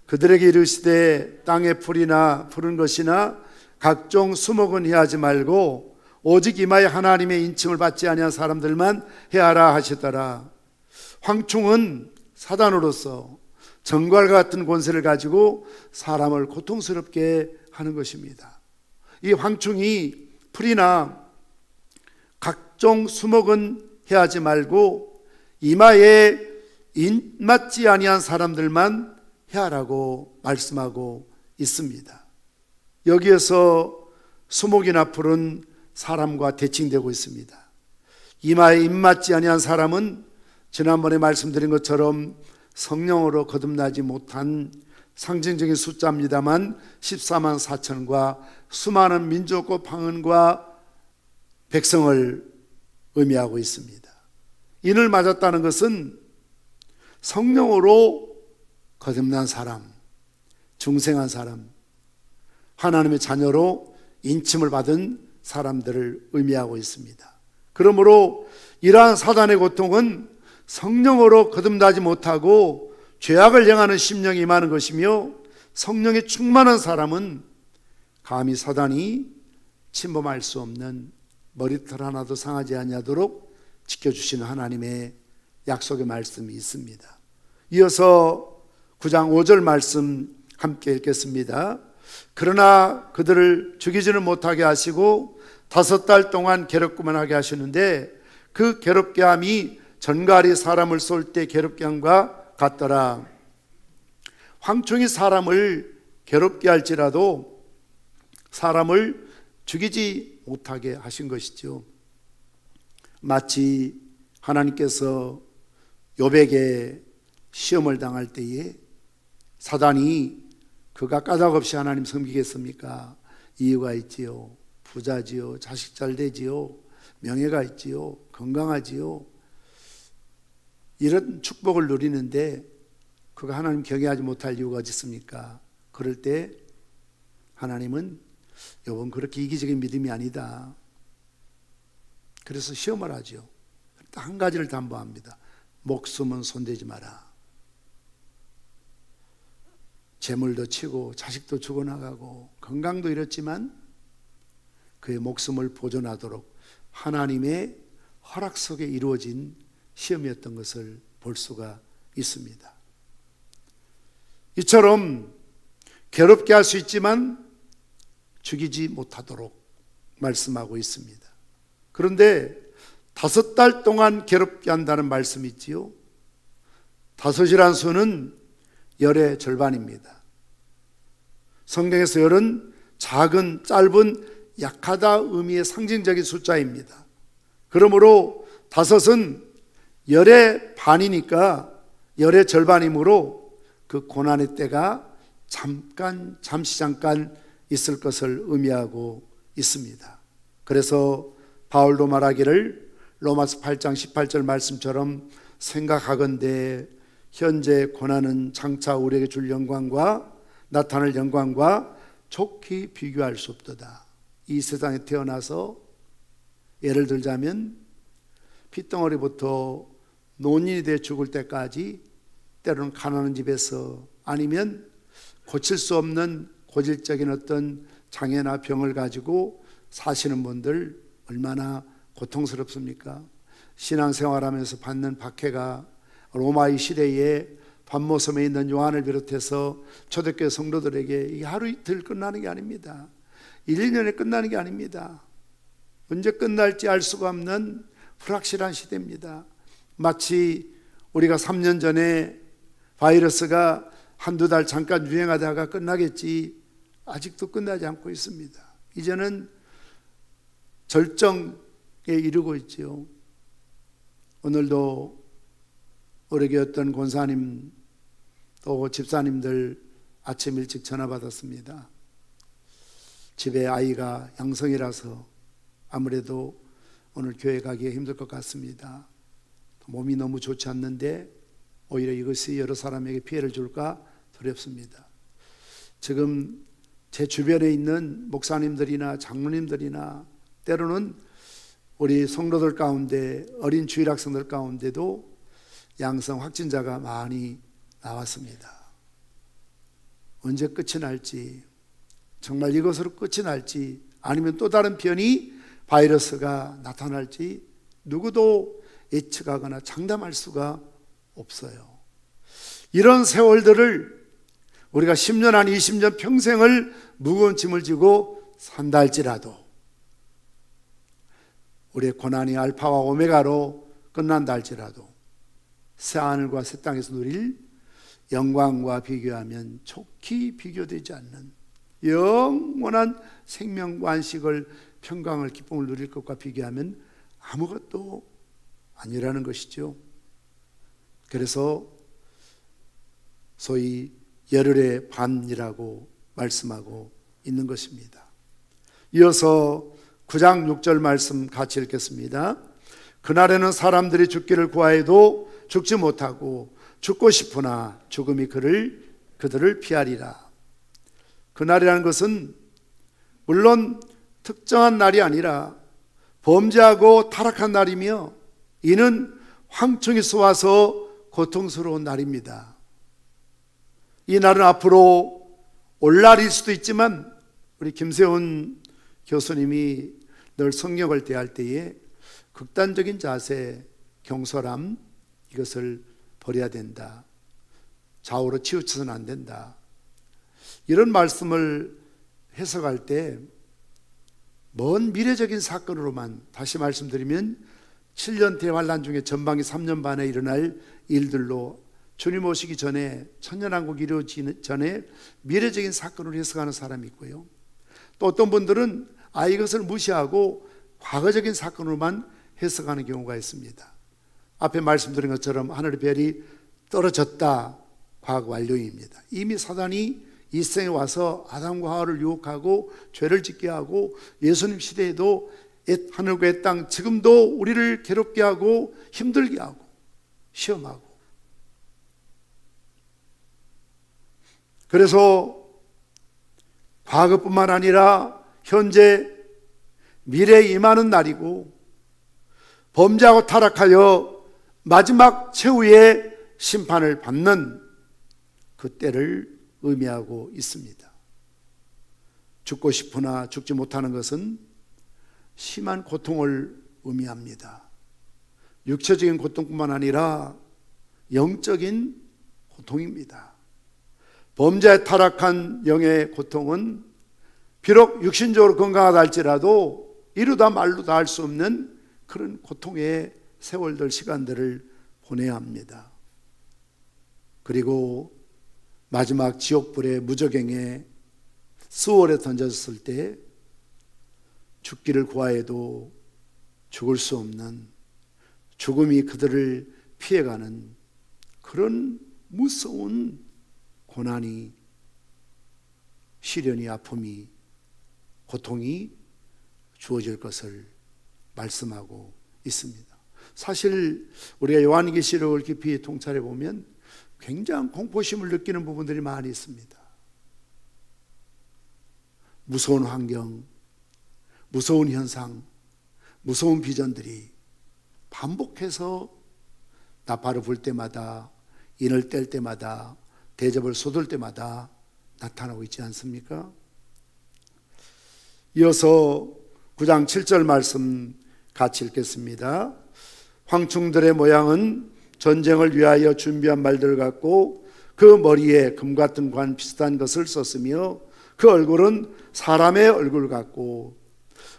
그들에게 이르시되 땅의 풀이나 푸른 것이나 각종 수목은 해하지 말고 오직 이마에 하나님의 인침을 받지 아니한 사람들만 해하라 하시더라. 황충은 사단으로서 정갈과 같은 권세를 가지고 사람을 고통스럽게 하는 것입니다. 이 황충이 풀이나 각종 수목은 해하지 말고 이마에 인맞지 아니한 사람들만 해하라고 말씀하고 있습니다. 여기에서 수목이나 풀은 사람과 대칭되고 있습니다. 이마에 인맞지 아니한 사람은 지난번에 말씀드린 것처럼 성령으로 거듭나지 못한 상징적인 숫자입니다만 14만 4천과 수많은 민족과 방언과 백성을 의미하고 있습니다. 인을 맞았다는 것은 성령으로 거듭난 사람, 중생한 사람, 하나님의 자녀로 인침을 받은 사람들을 의미하고 있습니다. 그러므로 이러한 사단의 고통은 성령으로 거듭나지 못하고 죄악을 행하는 심령이 임하는 것이며, 성령에 충만한 사람은 감히 사단이 침범할 수 없는 머리털 하나도 상하지 아니하도록 지켜주시는 하나님의 약속의 말씀이 있습니다. 이어서 9장 5절 말씀 함께 읽겠습니다. 그러나 그들을 죽이지는 못하게 하시고 5달 동안 괴롭고만 하게 하시는데 그 괴롭게 함이 전갈이 사람을 쏠 때 괴롭게 함과 같더라. 황충이 사람을 괴롭게 할지라도 사람을 죽이지 못하게 하신 것이죠. 마치 하나님께서 욥에게 시험을 당할 때에 사단이 그가 까닭없이 하나님 섬기겠습니까? 이유가 있지요. 부자지요. 자식 잘 되지요. 명예가 있지요. 건강하지요. 이런 축복을 누리는데 그가 하나님 경외하지 못할 이유가 어디 있습니까? 그럴 때 하나님은 욥은 그렇게 이기적인 믿음이 아니다. 그래서 시험을 하죠. 한 가지를 담보합니다. 목숨은 손대지 마라. 재물도 치고 자식도 죽어나가고 건강도 잃었지만 그의 목숨을 보존하도록 하나님의 허락 속에 이루어진 시험이었던 것을 볼 수가 있습니다. 이처럼 괴롭게 할 수 있지만 죽이지 못하도록 말씀하고 있습니다. 그런데 5달 동안 괴롭게 한다는 말씀이 있지요. 5이란 수는 열의 절반입니다. 성경에서 열은 작은, 짧은, 약하다 의미의 상징적인 숫자입니다. 그러므로 5은 열의 반이니까 열의 절반이므로 그 고난의 때가 잠시 잠깐 있을 것을 의미하고 있습니다. 그래서 바울도 말하기를 로마서 8장 18절 말씀처럼 생각하건대 현재 고난은 장차 우리에게 줄 영광과 나타날 영광과 좋게 비교할 수 없도다. 이 세상에 태어나서 예를 들자면 핏덩어리부터 노인이 되어 죽을 때까지 때로는 가난한 집에서 아니면 고칠 수 없는 고질적인 어떤 장애나 병을 가지고 사시는 분들 얼마나 고통스럽습니까? 신앙생활하면서 받는 박해가 로마의 시대에 반모섬에 있는 요한을 비롯해서 초대교회 성도들에게 이게 하루 이틀 끝나는 게 아닙니다. 1, 2년에 끝나는 게 아닙니다. 언제 끝날지 알 수가 없는 불확실한 시대입니다. 마치 우리가 3년 전에 바이러스가 한두 달 잠깐 유행하다가 끝나겠지 아직도 끝나지 않고 있습니다. 이제는 절정에 이르고 있지요. 오늘도 우리 교회 어떤 권사님 또 집사님들 아침 일찍 전화 받았습니다. 집에 아이가 양성이라서 아무래도 오늘 교회 가기가 힘들 것 같습니다. 몸이 너무 좋지 않는데 오히려 이것이 여러 사람에게 피해를 줄까 두렵습니다. 지금 제 주변에 있는 목사님들이나 장로님들이나 때로는 우리 성도들 가운데 어린 주일 학생들 가운데도 양성 확진자가 많이 나왔습니다. 언제 끝이 날지, 정말 이것으로 끝이 날지, 아니면 또 다른 변이 바이러스가 나타날지 누구도 예측하거나 장담할 수가 없어요. 이런 세월들을 우리가 10년 아니 20년 평생을 무거운 짐을 지고 산다 할지라도 우리의 고난이 알파와 오메가로 끝난다 할지라도 새하늘과 새 땅에서 누릴 영광과 비교하면 좋게 비교되지 않는 영원한 생명과 안식을 평강을 기쁨을 누릴 것과 비교하면 아무것도 아니라는 것이죠. 그래서 소위 열흘의 반이라고 말씀하고 있는 것입니다. 이어서 9장 6절 말씀 같이 읽겠습니다. 그날에는 사람들이 죽기를 구하여도 죽지 못하고 죽고 싶으나 죽음이 그들을 피하리라. 그날이라는 것은 물론 특정한 날이 아니라 범죄하고 타락한 날이며 이는 황충이 쏘아서 고통스러운 날입니다. 이 날은 앞으로 올 날일 수도 있지만 우리 김세훈 교수님이 늘 성경을 대할 때에 극단적인 자세, 경솔함 이것을 버려야 된다. 좌우로 치우쳐서는 안 된다. 이런 말씀을 해석할 때 먼 미래적인 사건으로만 다시 말씀드리면 7년 대환란 중에 전방위 3년 반에 일어날 일들로 주님 오시기 전에 천년왕국이 이루어지기 전에 미래적인 사건을 해석하는 사람이 있고요. 또 어떤 분들은 이것을 무시하고 과거적인 사건으로만 해석하는 경우가 있습니다. 앞에 말씀드린 것처럼 하늘의 별이 떨어졌다, 과거 완료입니다. 이미 사단이 이 세상에 와서 아담과 하와를 유혹하고 죄를 짓게 하고 예수님 시대에도 하늘과 땅 지금도 우리를 괴롭게 하고 힘들게 하고 시험하고, 그래서 과거뿐만 아니라 현재 미래에 임하는 날이고 범죄하고 타락하여 마지막 최후의 심판을 받는 그 때를 의미하고 있습니다. 죽고 싶으나 죽지 못하는 것은 심한 고통을 의미합니다. 육체적인 고통뿐만 아니라 영적인 고통입니다. 범죄에 타락한 영의 고통은 비록 육신적으로 건강하다 할지라도 이루다 말로 다 할 수 없는 그런 고통의 세월들, 시간들을 보내야 합니다. 그리고 마지막 지옥불의 무저갱에 수월에 던졌을 때 죽기를 구하여도 죽을 수 없는, 죽음이 그들을 피해가는 그런 무서운 고난이, 시련이, 아픔이, 고통이 주어질 것을 말씀하고 있습니다. 사실 우리가 요한계시록을 깊이 통찰해 보면 굉장한 공포심을 느끼는 부분들이 많이 있습니다. 무서운 환경, 무서운 현상, 무서운 비전들이 반복해서 나팔을 불 때마다, 인을 뗄 때마다, 대접을 쏟을 때마다 나타나고 있지 않습니까? 이어서 9장 7절 말씀 같이 읽겠습니다. 황충들의 모양은 전쟁을 위하여 준비한 말들 같고 그 머리에 금 같은 관 비슷한 것을 썼으며 그 얼굴은 사람의 얼굴 같고,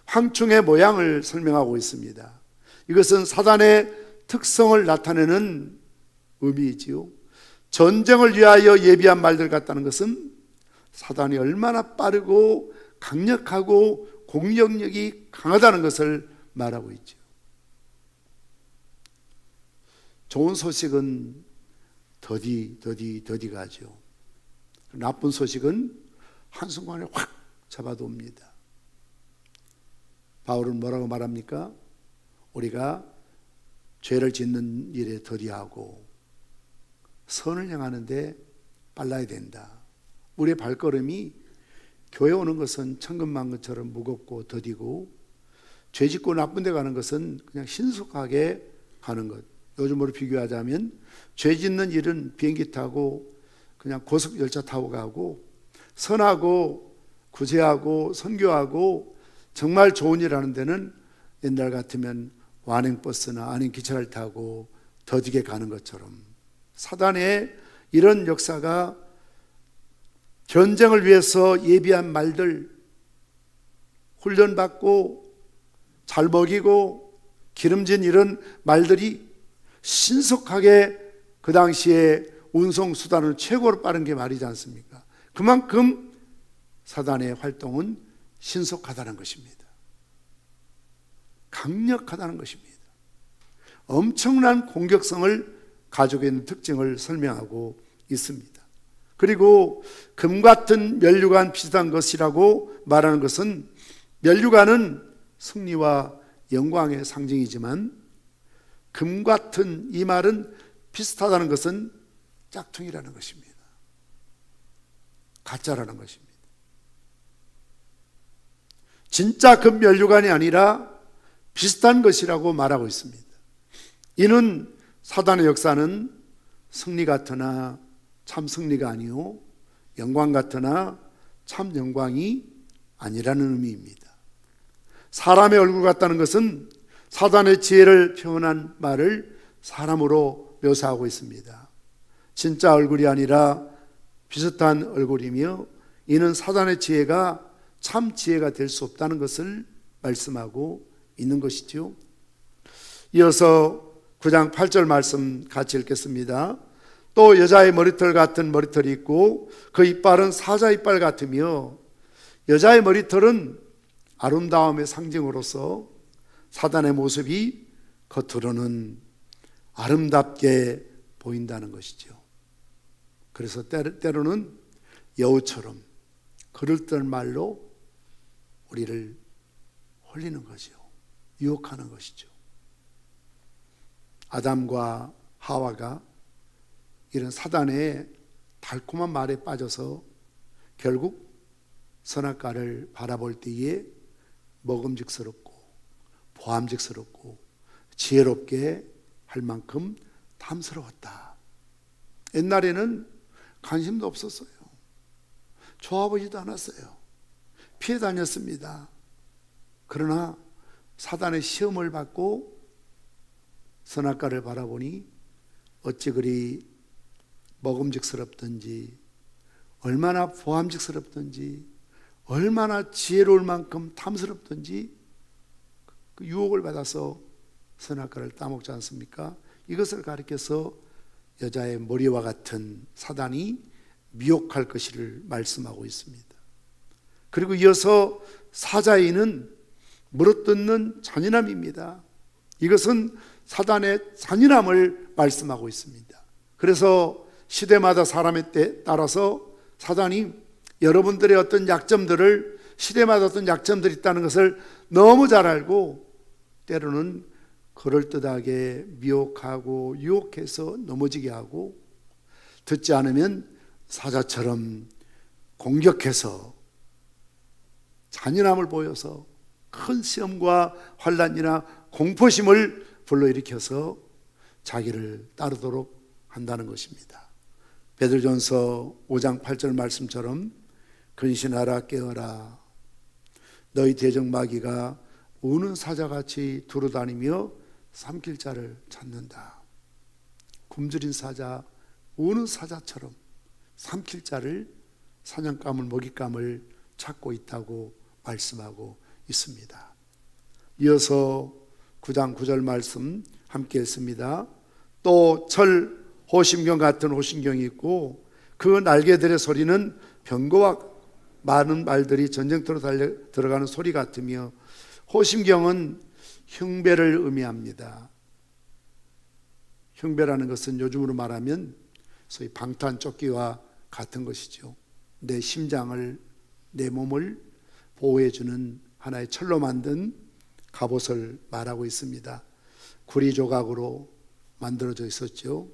황충의 모양을 설명하고 있습니다. 이것은 사단의 특성을 나타내는 의미이지요. 전쟁을 위하여 예비한 말들 같다는 것은 사단이 얼마나 빠르고 강력하고 공격력이 강하다는 것을 말하고 있죠. 좋은 소식은 더디 가죠. 나쁜 소식은 한순간에 확 잡아옵니다. 바울은 뭐라고 말합니까? 우리가 죄를 짓는 일에 더디하고 선을 향하는데 빨라야 된다. 우리의 발걸음이 교회 오는 것은 천근만근처럼 무겁고 더디고, 죄 짓고 나쁜 데 가는 것은 그냥 신속하게 가는 것. 요즘으로 비교하자면 죄 짓는 일은 비행기 타고 그냥 고속열차 타고 가고, 선하고 구제하고 선교하고 정말 좋은 일 하는 데는 옛날 같으면 완행버스나 아닌 기차를 타고 더디게 가는 것처럼, 사단의 이런 역사가 전쟁을 위해서 예비한 말들, 훈련받고 잘 먹이고 기름진 이런 말들이 신속하게, 그 당시에 운송수단은 최고로 빠른 게 말이지 않습니까? 그만큼 사단의 활동은 신속하다는 것입니다. 강력하다는 것입니다. 엄청난 공격성을 가지고 있는 특징을 설명하고 있습니다. 그리고 금 같은 면류관 비슷한 것이라고 말하는 것은, 면류관은 승리와 영광의 상징이지만 금 같은 이 말은 비슷하다는 것은 짝퉁이라는 것입니다. 가짜라는 것입니다. 진짜 금 면류관이 아니라 비슷한 것이라고 말하고 있습니다. 이는 사단의 역사는 승리 같으나 참 승리가 아니요 영광 같으나 참 영광이 아니라는 의미입니다. 사람의 얼굴 같다는 것은 사단의 지혜를 표현한 말을 사람으로 묘사하고 있습니다. 진짜 얼굴이 아니라 비슷한 얼굴이며, 이는 사단의 지혜가 참 지혜가 될 수 없다는 것을 말씀하고 있는 것이죠. 이어서 9장 8절 말씀 같이 읽겠습니다. 또 여자의 머리털 같은 머리털이 있고 그 이빨은 사자 이빨 같으며, 여자의 머리털은 아름다움의 상징으로서 사단의 모습이 겉으로는 아름답게 보인다는 것이죠. 그래서 때로는 여우처럼 그럴듯한 말로 우리를 홀리는 거죠. 유혹하는 것이죠. 아담과 하와가 이런 사단의 달콤한 말에 빠져서 결국 선악과를 바라볼 때에 먹음직스럽고 보암직스럽고 지혜롭게 할 만큼 탐스러웠다. 옛날에는 관심도 없었어요. 좋아보지도 않았어요. 피해 다녔습니다. 그러나 사단의 시험을 받고 선악과를 바라보니 어찌 그리 먹음직스럽든지, 얼마나 보암직스럽든지, 얼마나 지혜로울 만큼 탐스럽든지 그 유혹을 받아서 선악과를 따먹지 않습니까? 이것을 가리켜서 여자의 머리와 같은 사단이 미혹할 것을 말씀하고 있습니다. 그리고 이어서 사자인은 물어뜯는 잔인함입니다. 이것은 사단의 잔인함을 말씀하고 있습니다. 그래서 시대마다 사람에 따라서 사단이 여러분들의 어떤 약점들을, 시대마다 어떤 약점들이 있다는 것을 너무 잘 알고 때로는 그럴듯하게 미혹하고 유혹해서 넘어지게 하고, 듣지 않으면 사자처럼 공격해서 잔인함을 보여서 큰 시험과 환난이나 공포심을 불러일으켜서 자기를 따르도록 한다는 것입니다. 베드로전서 5장 8절 말씀처럼 근신하라, 깨어라. 너희 대적 마귀가 우는 사자같이 두루다니며 삼킬 자를 찾는다. 굶주린 사자, 우는 사자처럼 삼킬 자를, 사냥감을, 먹잇감을 찾고 있다고 말씀하고 있습니다. 이어서 9장 9절 말씀 함께 했습니다. 또 철 호심경 같은 호심경이 있고 그 날개들의 소리는 병거와 많은 말들이 전쟁터로 들어가는 소리 같으며, 호심경은 흉배를 의미합니다. 흉배라는 것은 요즘으로 말하면 소위 방탄조끼와 같은 것이죠. 내 심장을, 내 몸을 보호해주는 하나의 철로 만든 갑옷을 말하고 있습니다. 구리 조각으로 만들어져 있었죠.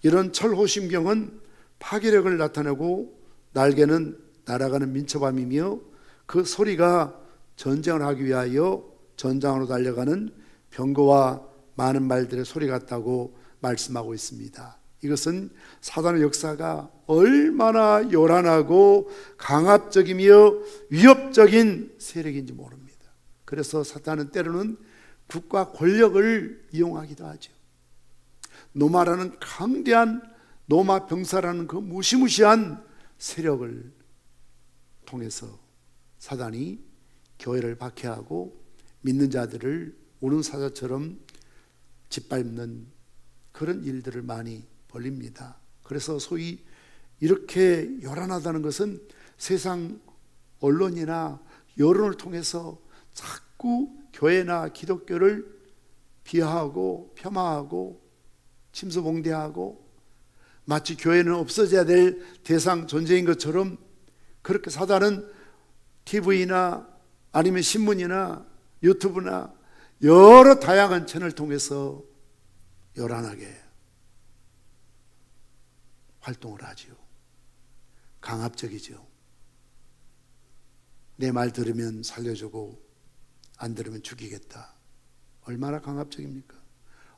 이런 철호심경은 파괴력을 나타내고 날개는 날아가는 민처밤이며, 그 소리가 전쟁을 하기 위하여 전장으로 달려가는 병거와 많은 말들의 소리 같다고 말씀하고 있습니다. 이것은 사단의 역사가 얼마나 요란하고 강압적이며 위협적인 세력인지 모릅니다. 그래서 사단은 때로는 국가 권력을 이용하기도 하죠. 노마라는 강대한, 노마 병사라는 그 무시무시한 세력을 통해서 사단이 교회를 박해하고 믿는 자들을 우는 사자처럼 짓밟는 그런 일들을 많이 벌립니다. 그래서 소위 이렇게 요란하다는 것은 세상 언론이나 여론을 통해서 자꾸 교회나 기독교를 비하하고 폄하하고 침소봉대하고 마치 교회는 없어져야 될 대상 존재인 것처럼, 그렇게 사단은 TV나 아니면 신문이나 유튜브나 여러 다양한 채널을 통해서 요란하게 활동을 하지요. 강압적이죠. 내 말 들으면 살려주고 안 들으면 죽이겠다. 얼마나 강압적입니까?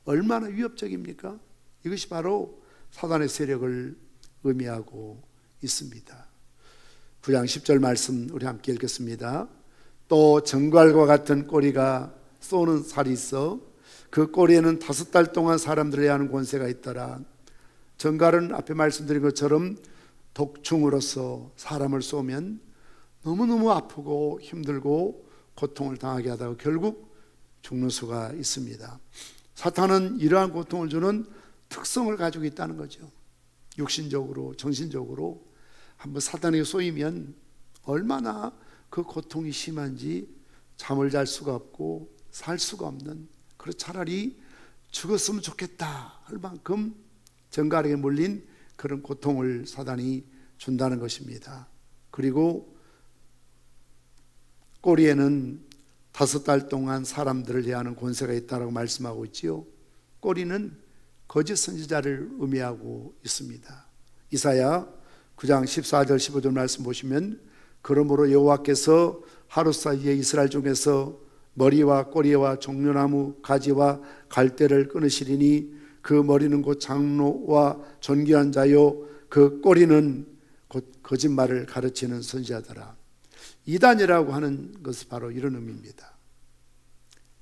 얼마나 위협적입니까? 이것이 바로 사단의 세력을 의미하고 있습니다. 9장 10절 말씀 우리 함께 읽겠습니다. 또 정갈과 같은 꼬리가 쏘는 살이 있어 그 꼬리에는 5달 동안 사람들을 해하는 권세가 있더라. 정갈은 앞에 말씀드린 것처럼 독충으로서 사람을 쏘면 너무너무 아프고 힘들고 고통을 당하게 하다가 결국 죽는 수가 있습니다. 사탄은 이러한 고통을 주는 특성을 가지고 있다는 거죠. 육신적으로, 정신적으로 한번 사탄에게 쏘이면 얼마나 그 고통이 심한지 잠을 잘 수가 없고 살 수가 없는, 그래서 차라리 죽었으면 좋겠다 할 만큼 정갈하게 몰린 그런 고통을 사단이 준다는 것입니다. 그리고 꼬리에는 5달 동안 사람들을 대하는 권세가 있다고 말씀하고 있지요. 꼬리는 거짓 선지자를 의미하고 있습니다. 이사야 9장 14절 15절 말씀 보시면, 그러므로 여호와께서 하루 사이에 이스라엘 중에서 머리와 꼬리와 종려나무 가지와 갈대를 끊으시리니 그 머리는 곧 장로와 존귀한 자요 그 꼬리는 곧 거짓말을 가르치는 선지자더라. 이단이라고 하는 것은 바로 이런 의미입니다.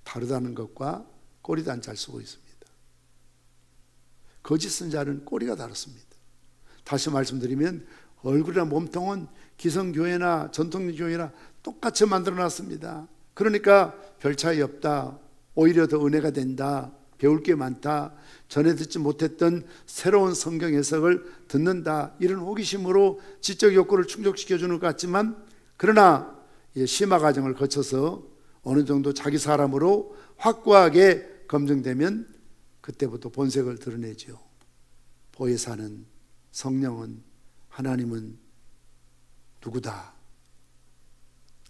다르다는 것과 꼬리단 잘 쓰고 있습니다. 거짓 선지자는 꼬리가 다릅니다. 다시 말씀드리면 얼굴이나 몸통은 기성교회나 전통교회나 똑같이 만들어놨습니다. 그러니까 별 차이 없다, 오히려 더 은혜가 된다, 배울 게 많다, 전에 듣지 못했던 새로운 성경 해석을 듣는다, 이런 호기심으로 지적 욕구를 충족시켜주는 것 같지만, 그러나 심화 과정을 거쳐서 어느 정도 자기 사람으로 확고하게 검증되면 그때부터 본색을 드러내죠. 보혜사는, 성령은, 하나님은 누구다,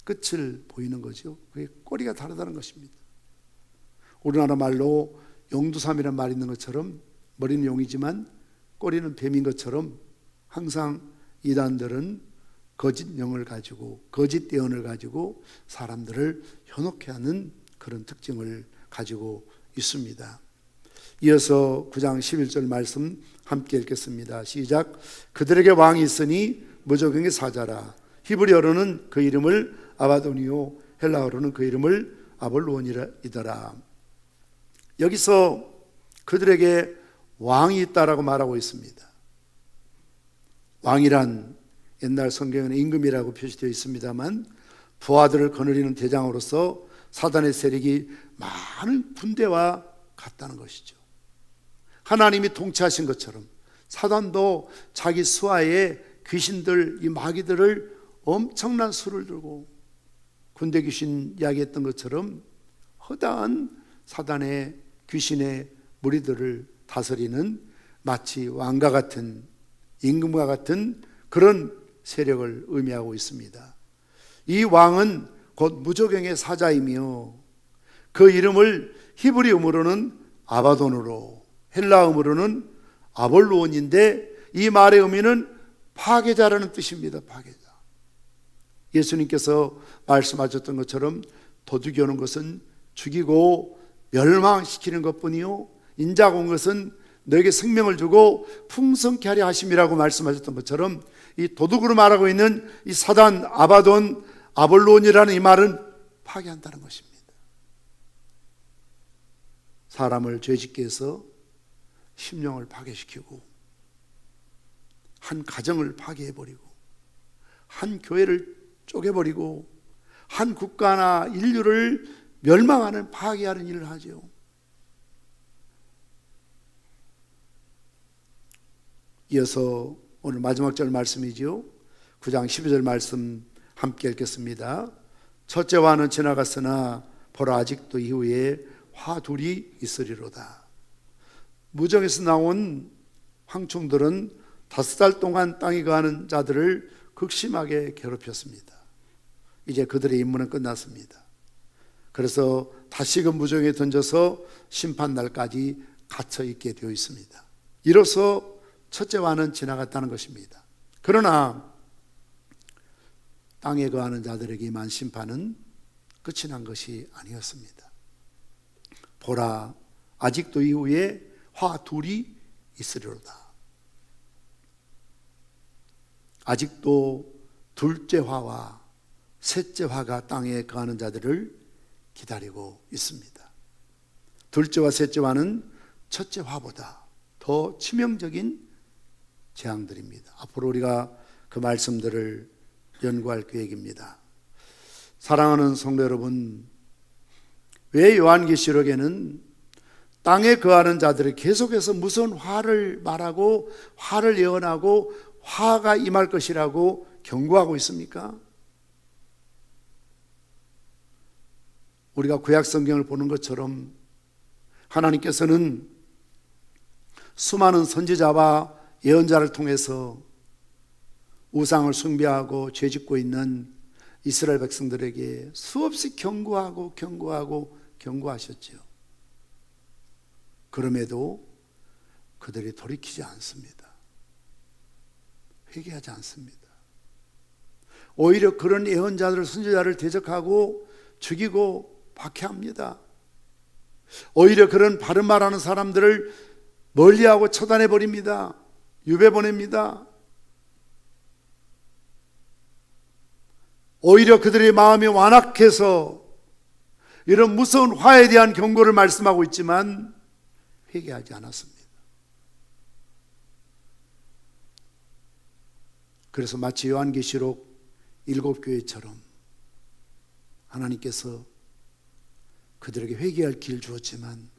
끝을 보이는 거죠. 그게 꼬리가 다르다는 것입니다. 우리나라 말로 용두삼이라는 말이 있는 것처럼 머리는 용이지만 꼬리는 뱀인 것처럼 항상 이단들은 거짓 영을 가지고, 거짓 대언을 가지고 사람들을 현혹해 하는 그런 특징을 가지고 있습니다. 이어서 9장 11절 말씀 함께 읽겠습니다. 시작. 그들에게 왕이 있으니 무적행의 사자라. 히브리어로는 그 이름을 아바도니오, 헬라어로는 그 이름을 아볼로니이더라. 여기서 그들에게 왕이 있다라고 말하고 있습니다. 왕이란 옛날 성경에는 임금이라고 표시되어 있습니다만, 부하들을 거느리는 대장으로서 사단의 세력이 많은 군대와 같다는 것이죠. 하나님이 통치하신 것처럼 사단도 자기 수하에 귀신들, 이 마귀들을 엄청난 수를 들고, 군대 귀신 이야기했던 것처럼 허다한 사단의 귀신의 무리들을 다스리는 마치 왕과 같은, 임금과 같은 그런 세력을 의미하고 있습니다. 이 왕은 곧 무조경의 사자이며 그 이름을 히브리음으로는 아바돈으로, 헬라음으로는 아볼로온인데 이 말의 의미는 파괴자라는 뜻입니다. 파괴자. 예수님께서 말씀하셨던 것처럼 도둑이 오는 것은 죽이고 멸망시키는 것뿐이요 인자가 온 것은 너에게 생명을 주고 풍성케 하려 하심이라고 말씀하셨던 것처럼, 이 도둑으로 말하고 있는 이 사단, 아바돈, 아볼론이라는 이 말은 파괴한다는 것입니다. 사람을 죄짓게 해서 심령을 파괴시키고 한 가정을 파괴해버리고 한 교회를 쪼개버리고 한 국가나 인류를 멸망하는, 파괴하는 일을 하죠. 이어서 오늘 마지막 절 말씀이죠. 9장 12절 말씀 함께 읽겠습니다. 첫째 화는 지나갔으나 보라 아직도 이후에 화 둘이 있으리로다. 무정에서 나온 황충들은 5달 동안 땅에 거하는 자들을 극심하게 괴롭혔습니다. 이제 그들의 임무는 끝났습니다. 그래서 다시금 무정에 던져서 심판날까지 갇혀있게 되어 있습니다. 이로써 첫째 화는 지나갔다는 것입니다. 그러나 땅에 거하는 자들에게 임한 심판은 끝이 난 것이 아니었습니다. 보라 아직도 이후에 화 둘이 있으리로다. 아직도 둘째 화와 셋째 화가 땅에 거하는 자들을 기다리고 있습니다. 둘째와 셋째 화는 첫째 화보다 더 치명적인 재앙들입니다. 앞으로 우리가 그 말씀들을 연구할 계획입니다. 사랑하는 성도 여러분, 왜 요한계시록에는 땅에 거하는 자들이 계속해서 무서운 화를 말하고 화를 예언하고 화가 임할 것이라고 경고하고 있습니까? 우리가 구약 성경을 보는 것처럼 하나님께서는 수많은 선지자와 예언자를 통해서 우상을 숭배하고 죄짓고 있는 이스라엘 백성들에게 수없이 경고하셨죠. 그럼에도 그들이 돌이키지 않습니다. 회개하지 않습니다. 오히려 그런 예언자들, 선지자를 대적하고 죽이고 박해합니다. 오히려 그런 바른 말하는 사람들을 멀리하고 처단해 버립니다. 유배 보냅니다. 오히려 그들의 마음이 완악해서 이런 무서운 화에 대한 경고를 말씀하고 있지만 회개하지 않았습니다. 그래서 마치 요한계시록 7교회처럼 하나님께서 그들에게 회개할 길을 주었지만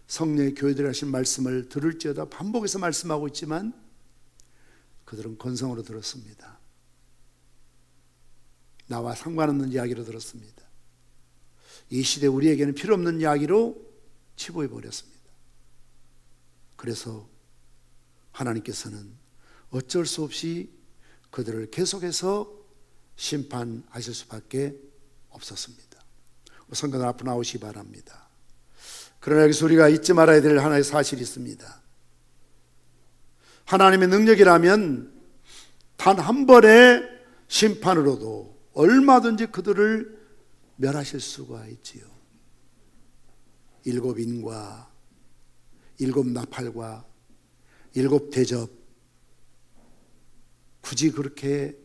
성령의 교회들이 하신 말씀을 들을지어다 반복해서 말씀하고 있지만 그들은 건성으로 들었습니다. 나와 상관없는 이야기로 들었습니다. 이 시대 우리에게는 필요 없는 이야기로 치부해 버렸습니다. 그래서 하나님께서는 어쩔 수 없이 그들을 계속해서 심판하실 수밖에 없었습니다. 성경 앞으로 나오시기 바랍니다. 그러나 여기서 우리가 잊지 말아야 될 하나의 사실이 있습니다. 하나님의 능력이라면 단 한 번의 심판으로도 얼마든지 그들을 멸하실 수가 있지요. 7 인과 7 나팔과 7 대접, 굳이 그렇게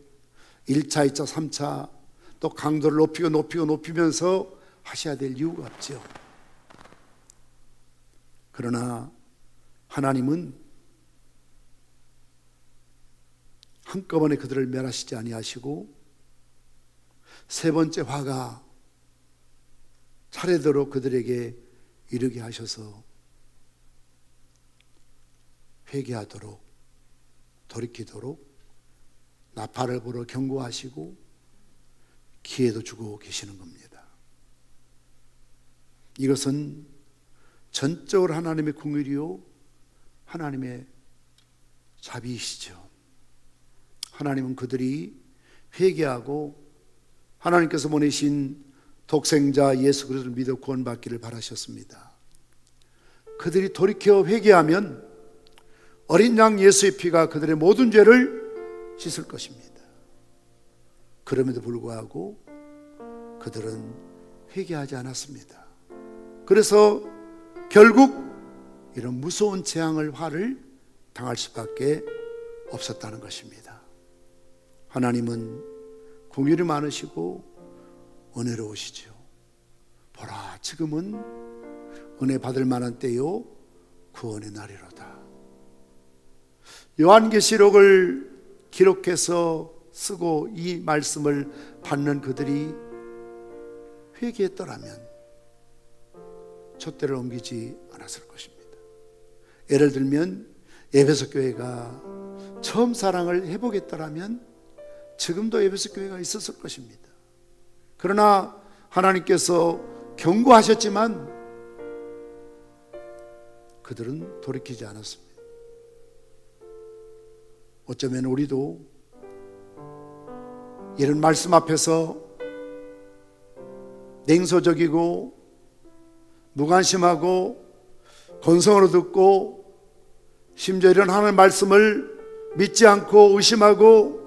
1차, 2차, 3차 또 강도를 높이면서 하셔야 될 이유가 없죠. 그러나 하나님은 한꺼번에 그들을 멸하시지 아니하시고 세 번째 화가 차례대로 그들에게 이르게 하셔서 회개하도록 돌이키도록 나팔을 불어 경고하시고 기회도 주고 계시는 겁니다. 이것은 전적으로 하나님의 공의이요 하나님의 자비이시죠. 하나님은 그들이 회개하고 하나님께서 보내신 독생자 예수 그리스도를 믿어 구원받기를 바라셨습니다. 그들이 돌이켜 회개하면 어린 양 예수의 피가 그들의 모든 죄를 씻을 것입니다. 그럼에도 불구하고 그들은 회개하지 않았습니다. 그래서 결국 이런 무서운 재앙을 화를 당할 수밖에 없었다는 것입니다. 하나님은 공의를 많으시고 은혜로우시죠. 보라, 지금은 은혜 받을 만한 때요 구원의 날이로다. 요한계시록을 기록해서 쓰고 이 말씀을 받는 그들이 회개했더라면 촛대를 옮기지 않았을 것입니다. 예를 들면 에베소 교회가 처음 사랑을 회복했더라면 지금도 에베소 교회가 있었을 것입니다. 그러나 하나님께서 경고하셨지만 그들은 돌이키지 않았습니다. 어쩌면 우리도 이런 말씀 앞에서 냉소적이고 무관심하고 건성으로 듣고 심지어 이런 하나님의 말씀을 믿지 않고 의심하고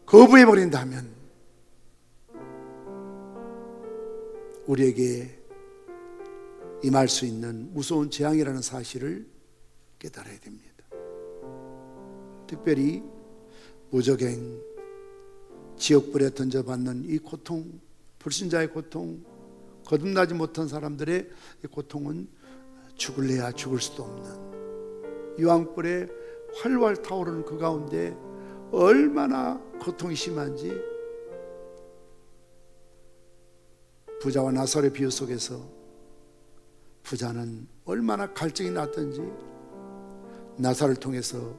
거부해버린다면 우리에게 임할 수 있는 무서운 재앙이라는 사실을 깨달아야 됩니다. 특별히 무적행, 지옥불에 던져받는 이 고통, 불신자의 고통, 거듭나지 못한 사람들의 이 고통은 죽을래야 죽을 수도 없는 유황불에 활활 타오르는 그 가운데 얼마나 고통이 심한지 부자와 나사로의 비유 속에서 부자는 얼마나 갈증이 났던지 나사를 통해서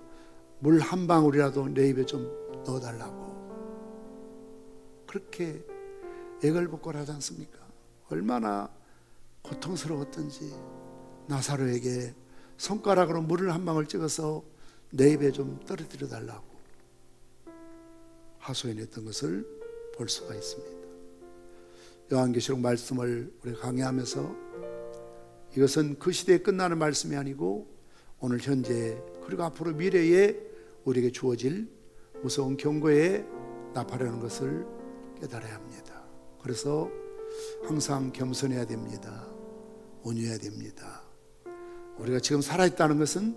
물 한 방울이라도 내 입에 좀 넣어달라고 그렇게 애걸복걸하지 않습니까? 얼마나 고통스러웠던지 나사로에게 손가락으로 물을 한 방울 찍어서 내 입에 좀 떨어뜨려 달라고 하소연했던 것을 볼 수가 있습니다. 요한계시록 말씀을 우리가 강의하면서 이것은 그 시대에 끝나는 말씀이 아니고 오늘 현재 그리고 앞으로 미래에 우리에게 주어질 무서운 경고에 나팔하는 것을 깨달아야 합니다. 그래서 항상 겸손해야 됩니다. 온유해야 됩니다. 우리가 지금 살아있다는 것은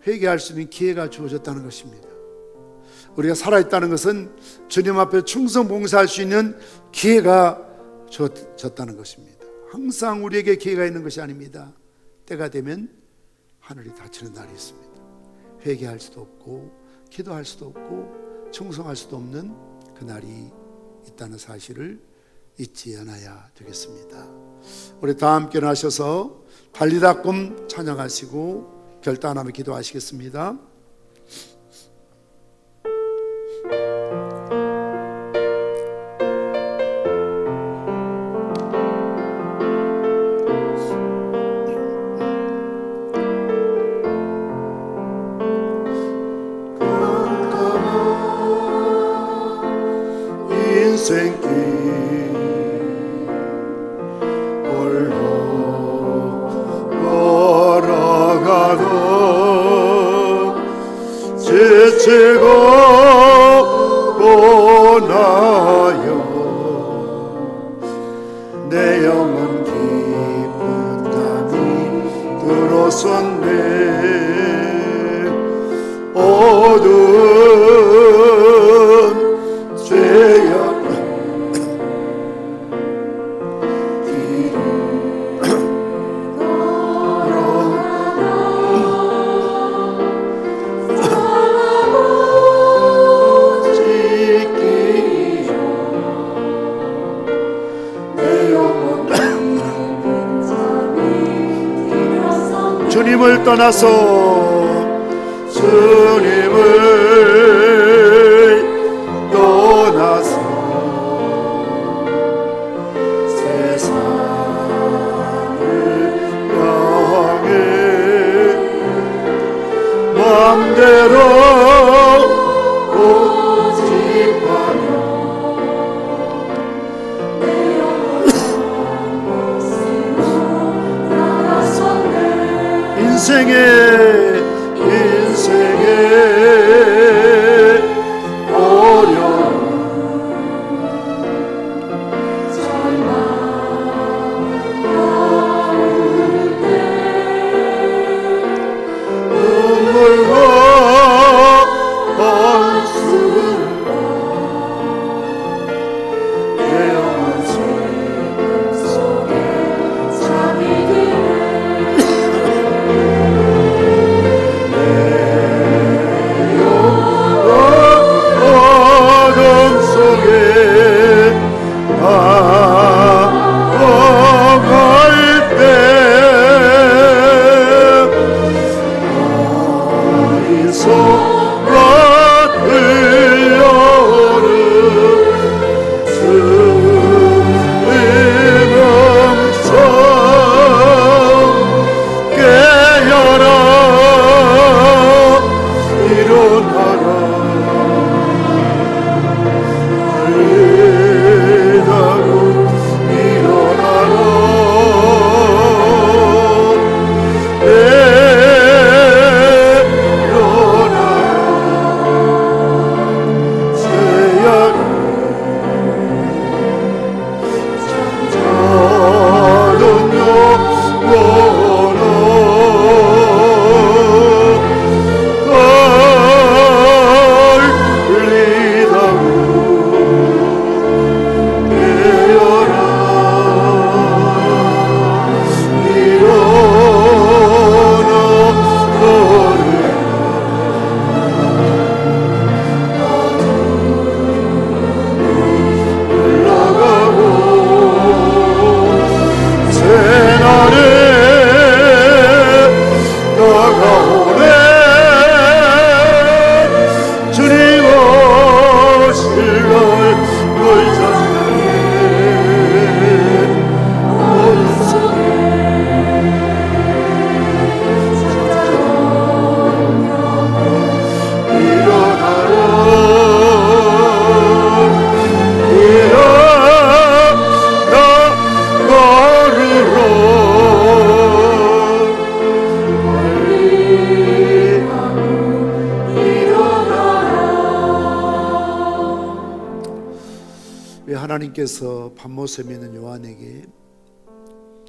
회개할 수 있는 기회가 주어졌다는 것입니다. 우리가 살아있다는 것은 주님 앞에 충성 봉사할 수 있는 기회가 주어졌다는 것입니다. 항상 우리에게 기회가 있는 것이 아닙니다. 때가 되면 하늘이 닫히는 날이 있습니다. 회개할 수도 없고 기도할 수도 없고 충성할 수도 없는 그 날이 있다는 사실을 잊지 않아야 되겠습니다. 우리 다 함께 나셔서 달리다 꿈 찬양하시고 결단하며 기도하시겠습니다. 인생길 홀로 걸어가도 지치고 고나요 내 영혼 깊은 담이 들어섰네 어두운 죄악 주님을 떠나서 세상을 향해 마음대로 고집하며 인생의 어려움 눈물과 한숨과 내 영혼 속에 잠이 드네 하나님께서 밤모섬에 있는 요한에게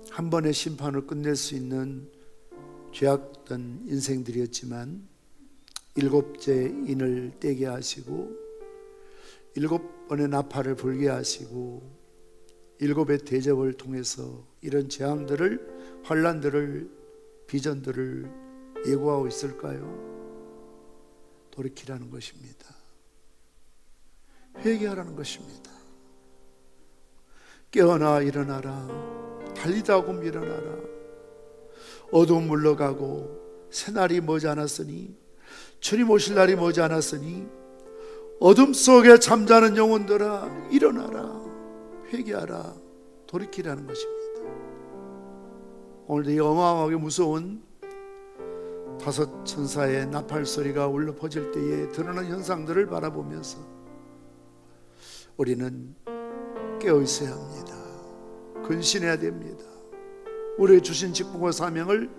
한 번의 심판을 끝낼 수 있는 죄악된 인생들이었지만 7째 인을 떼게 하시고 7번의 나팔을 불게 하시고 7의 대접을 통해서 이런 재앙들을, 환난들을, 비전들을 예고하고 있을까요? 돌이키라는 것입니다. 회개하라는 것입니다. 깨어나 일어나라. 달리다고 일어나라. 어두움 물러가고 새날이 머지않았으니, 주님 오실 날이 머지않았으니 어둠 속에 잠자는 영혼들아 일어나라. 회개하라. 돌이키라는 것입니다. 오늘도 이 어마어마하게 무서운 5 천사의 나팔 소리가 울려 퍼질 때에 드러나는 현상들을 바라보면서 우리는 깨어 있어야 합니다. 근신해야 됩니다. 우리의 주신 직분과 사명을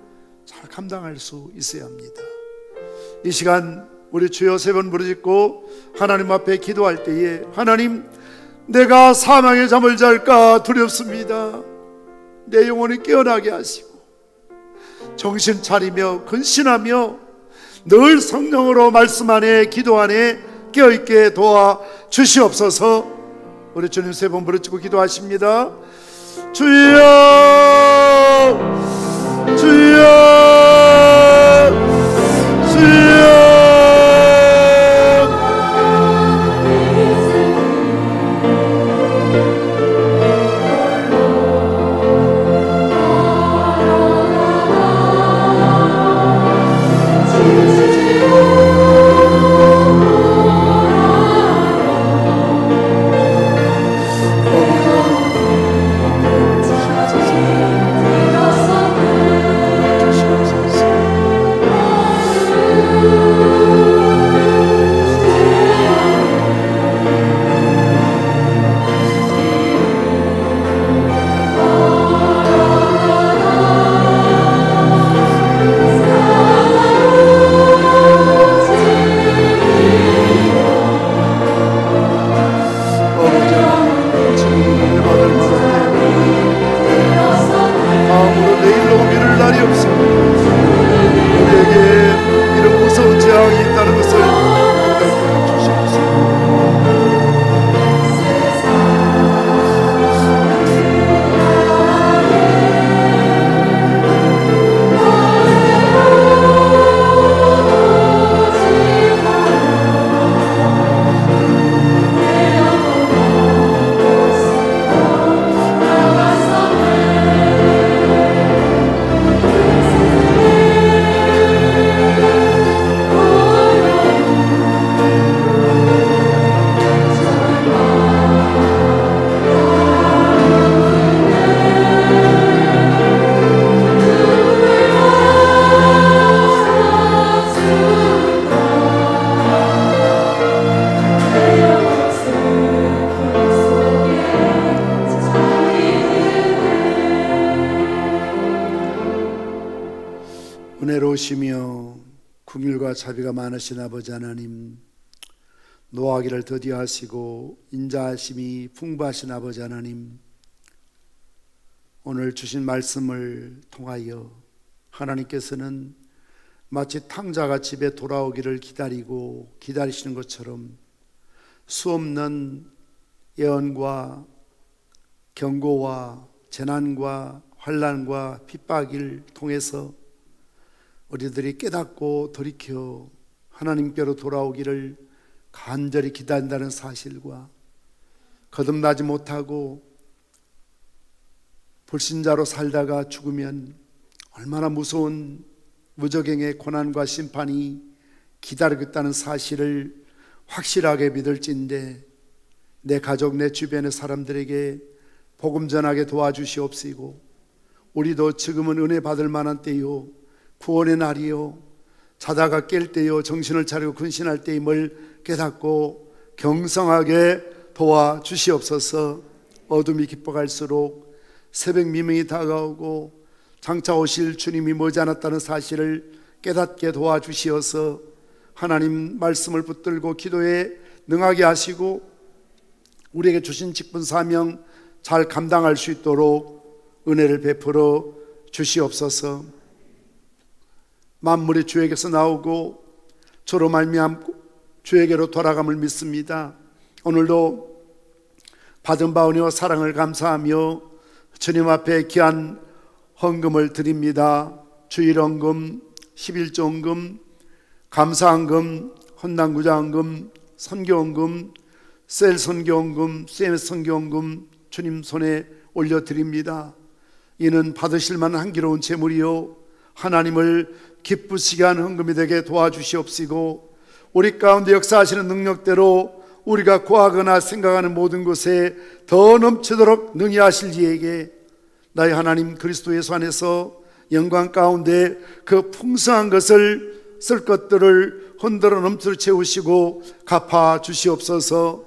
잘 감당할 수 있어야 합니다. 이 시간 우리 주여 3번 부르짖고 하나님 앞에 기도할 때에, 하나님, 내가 사망의 잠을 잘까 두렵습니다. 내 영혼이 깨어나게 하시고 정신 차리며 근신하며 늘 성령으로 말씀 안에, 기도 안에 깨어있게 도와 주시옵소서. 우리 주님 3번 부르짖고 기도하십니다. 주여, 주여, 주여. 은혜로우시며 긍휼과 자비가 많으신 아버지 하나님, 노하기를 더디하시고 인자하심이 풍부하신 아버지 하나님, 오늘 주신 말씀을 통하여 하나님께서는 마치 탕자가 집에 돌아오기를 기다리시는 것처럼 수없는 예언과 경고와 재난과 환난과 핍박을 통해서 우리들이 깨닫고 돌이켜 하나님께로 돌아오기를 간절히 기다린다는 사실과, 거듭나지 못하고 불신자로 살다가 죽으면 얼마나 무서운 무적행의 고난과 심판이 기다리고 있다는 사실을 확실하게 믿을진데, 내 가족, 내 주변의 사람들에게 복음 전하게 도와주시옵시고, 우리도 지금은 은혜 받을 만한 때요, 구원의 날이요, 자다가 깰 때요, 정신을 차리고 근신할 때임을 깨닫고 경성하게 도와주시옵소서. 어둠이 깊어갈수록 새벽 미명이 다가오고 장차 오실 주님이 머지않았다는 사실을 깨닫게 도와주시어서 하나님 말씀을 붙들고 기도에 능하게 하시고 우리에게 주신 직분 사명 잘 감당할 수 있도록 은혜를 베풀어 주시옵소서. 만물이 주에게서 나오고 저로 말미암고 주에게로 돌아감을 믿습니다. 오늘도 받은 바 은혜와 사랑을 감사하며 주님 앞에 귀한 헌금을 드립니다. 주일헌금, 11조헌금, 감사헌금, 헌당구자헌금, 선교헌금, 셀 선교헌금, CMS 선교헌금 주님 손에 올려드립니다. 이는 받으실 만한 한기로운 재물이요 하나님을 기쁘시게 하는 헌금이 되게 도와주시옵시고, 우리 가운데 역사하시는 능력대로 우리가 구하거나 생각하는 모든 것에 더 넘치도록 능히 하실 이에게 나의 하나님 그리스도 예수 안에서 영광 가운데 그 풍성한 것을 쓸 것들을 흔들어 넘치도록 채우시고 갚아 주시옵소서.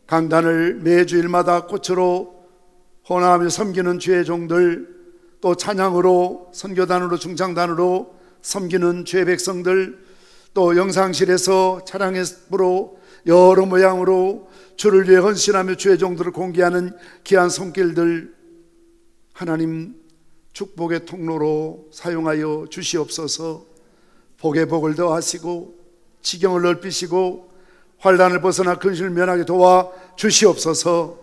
강단을 매주일마다 꽃으로 헌화하며 섬기는 주의 종들, 또 찬양으로 선교단으로 중창단으로 섬기는 주의 백성들, 또 영상실에서 차량으로 여러 모양으로 주를 위해 헌신하며 주의 종들을 공개하는 귀한 손길들, 하나님 축복의 통로로 사용하여 주시옵소서. 복의 복을 더하시고 지경을 넓히시고 환난을 벗어나 근심을 면하게 도와 주시옵소서.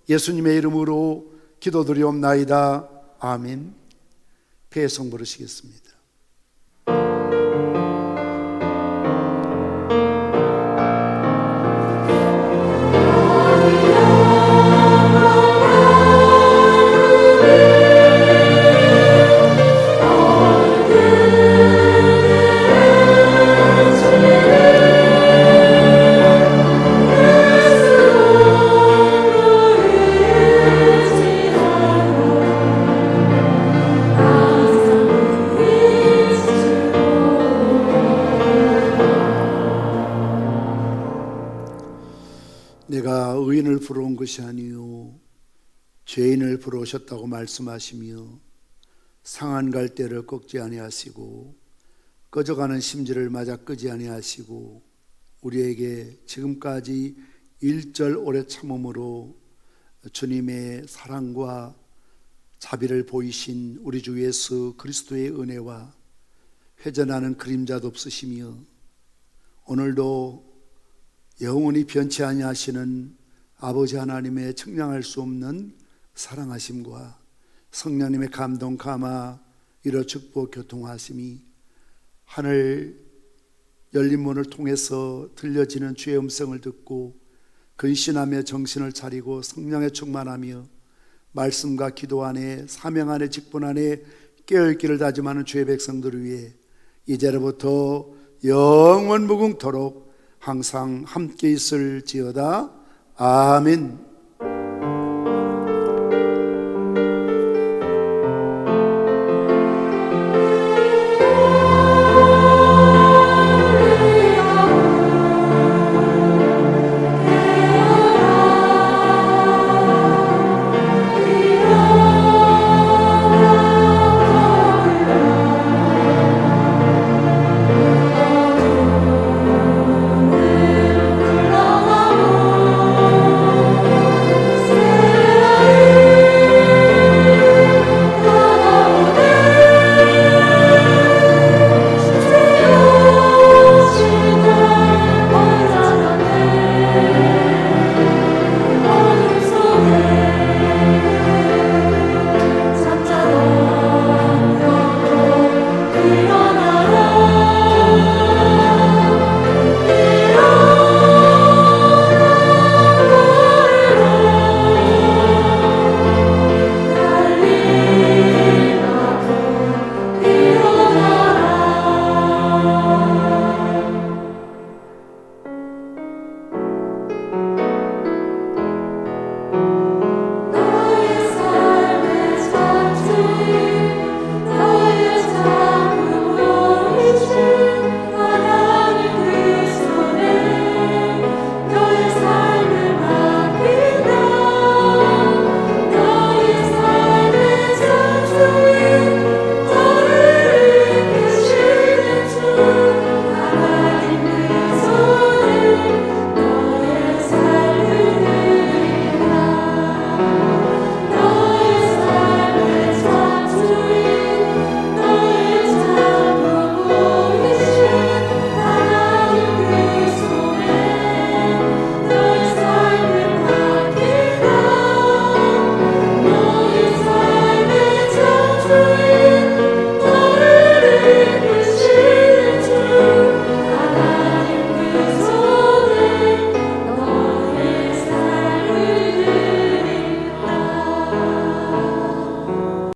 예수님의 이름으로 기도드리옵나이다. 아멘. 배송 부르시겠습니다. 내가 의인을 부러운 것이 아니요 죄인을 부러우셨다고 말씀하시며 상한 갈대를 꺾지 아니하시고 꺼져가는 심지를 맞아 끄지 아니하시고 우리에게 지금까지 일절 오래 참음으로 주님의 사랑과 자비를 보이신 우리 주 예수 그리스도의 은혜와 회전하는 그림자도 없으시며 오늘도 영원히 변치 아니하시는 아버지 하나님의 측량할 수 없는 사랑하심과 성령님의 감동 감화 이러 축복 교통하심이 하늘 열린 문을 통해서 들려지는 주의 음성을 듣고 근신하며 정신을 차리고 성령에 충만하며 말씀과 기도 안에 사명 안에 직분 안에 깨어있기를 다짐하는 주의 백성들을 위해 이제로부터 영원 무궁토록 항상 함께 있을지어다. 아멘.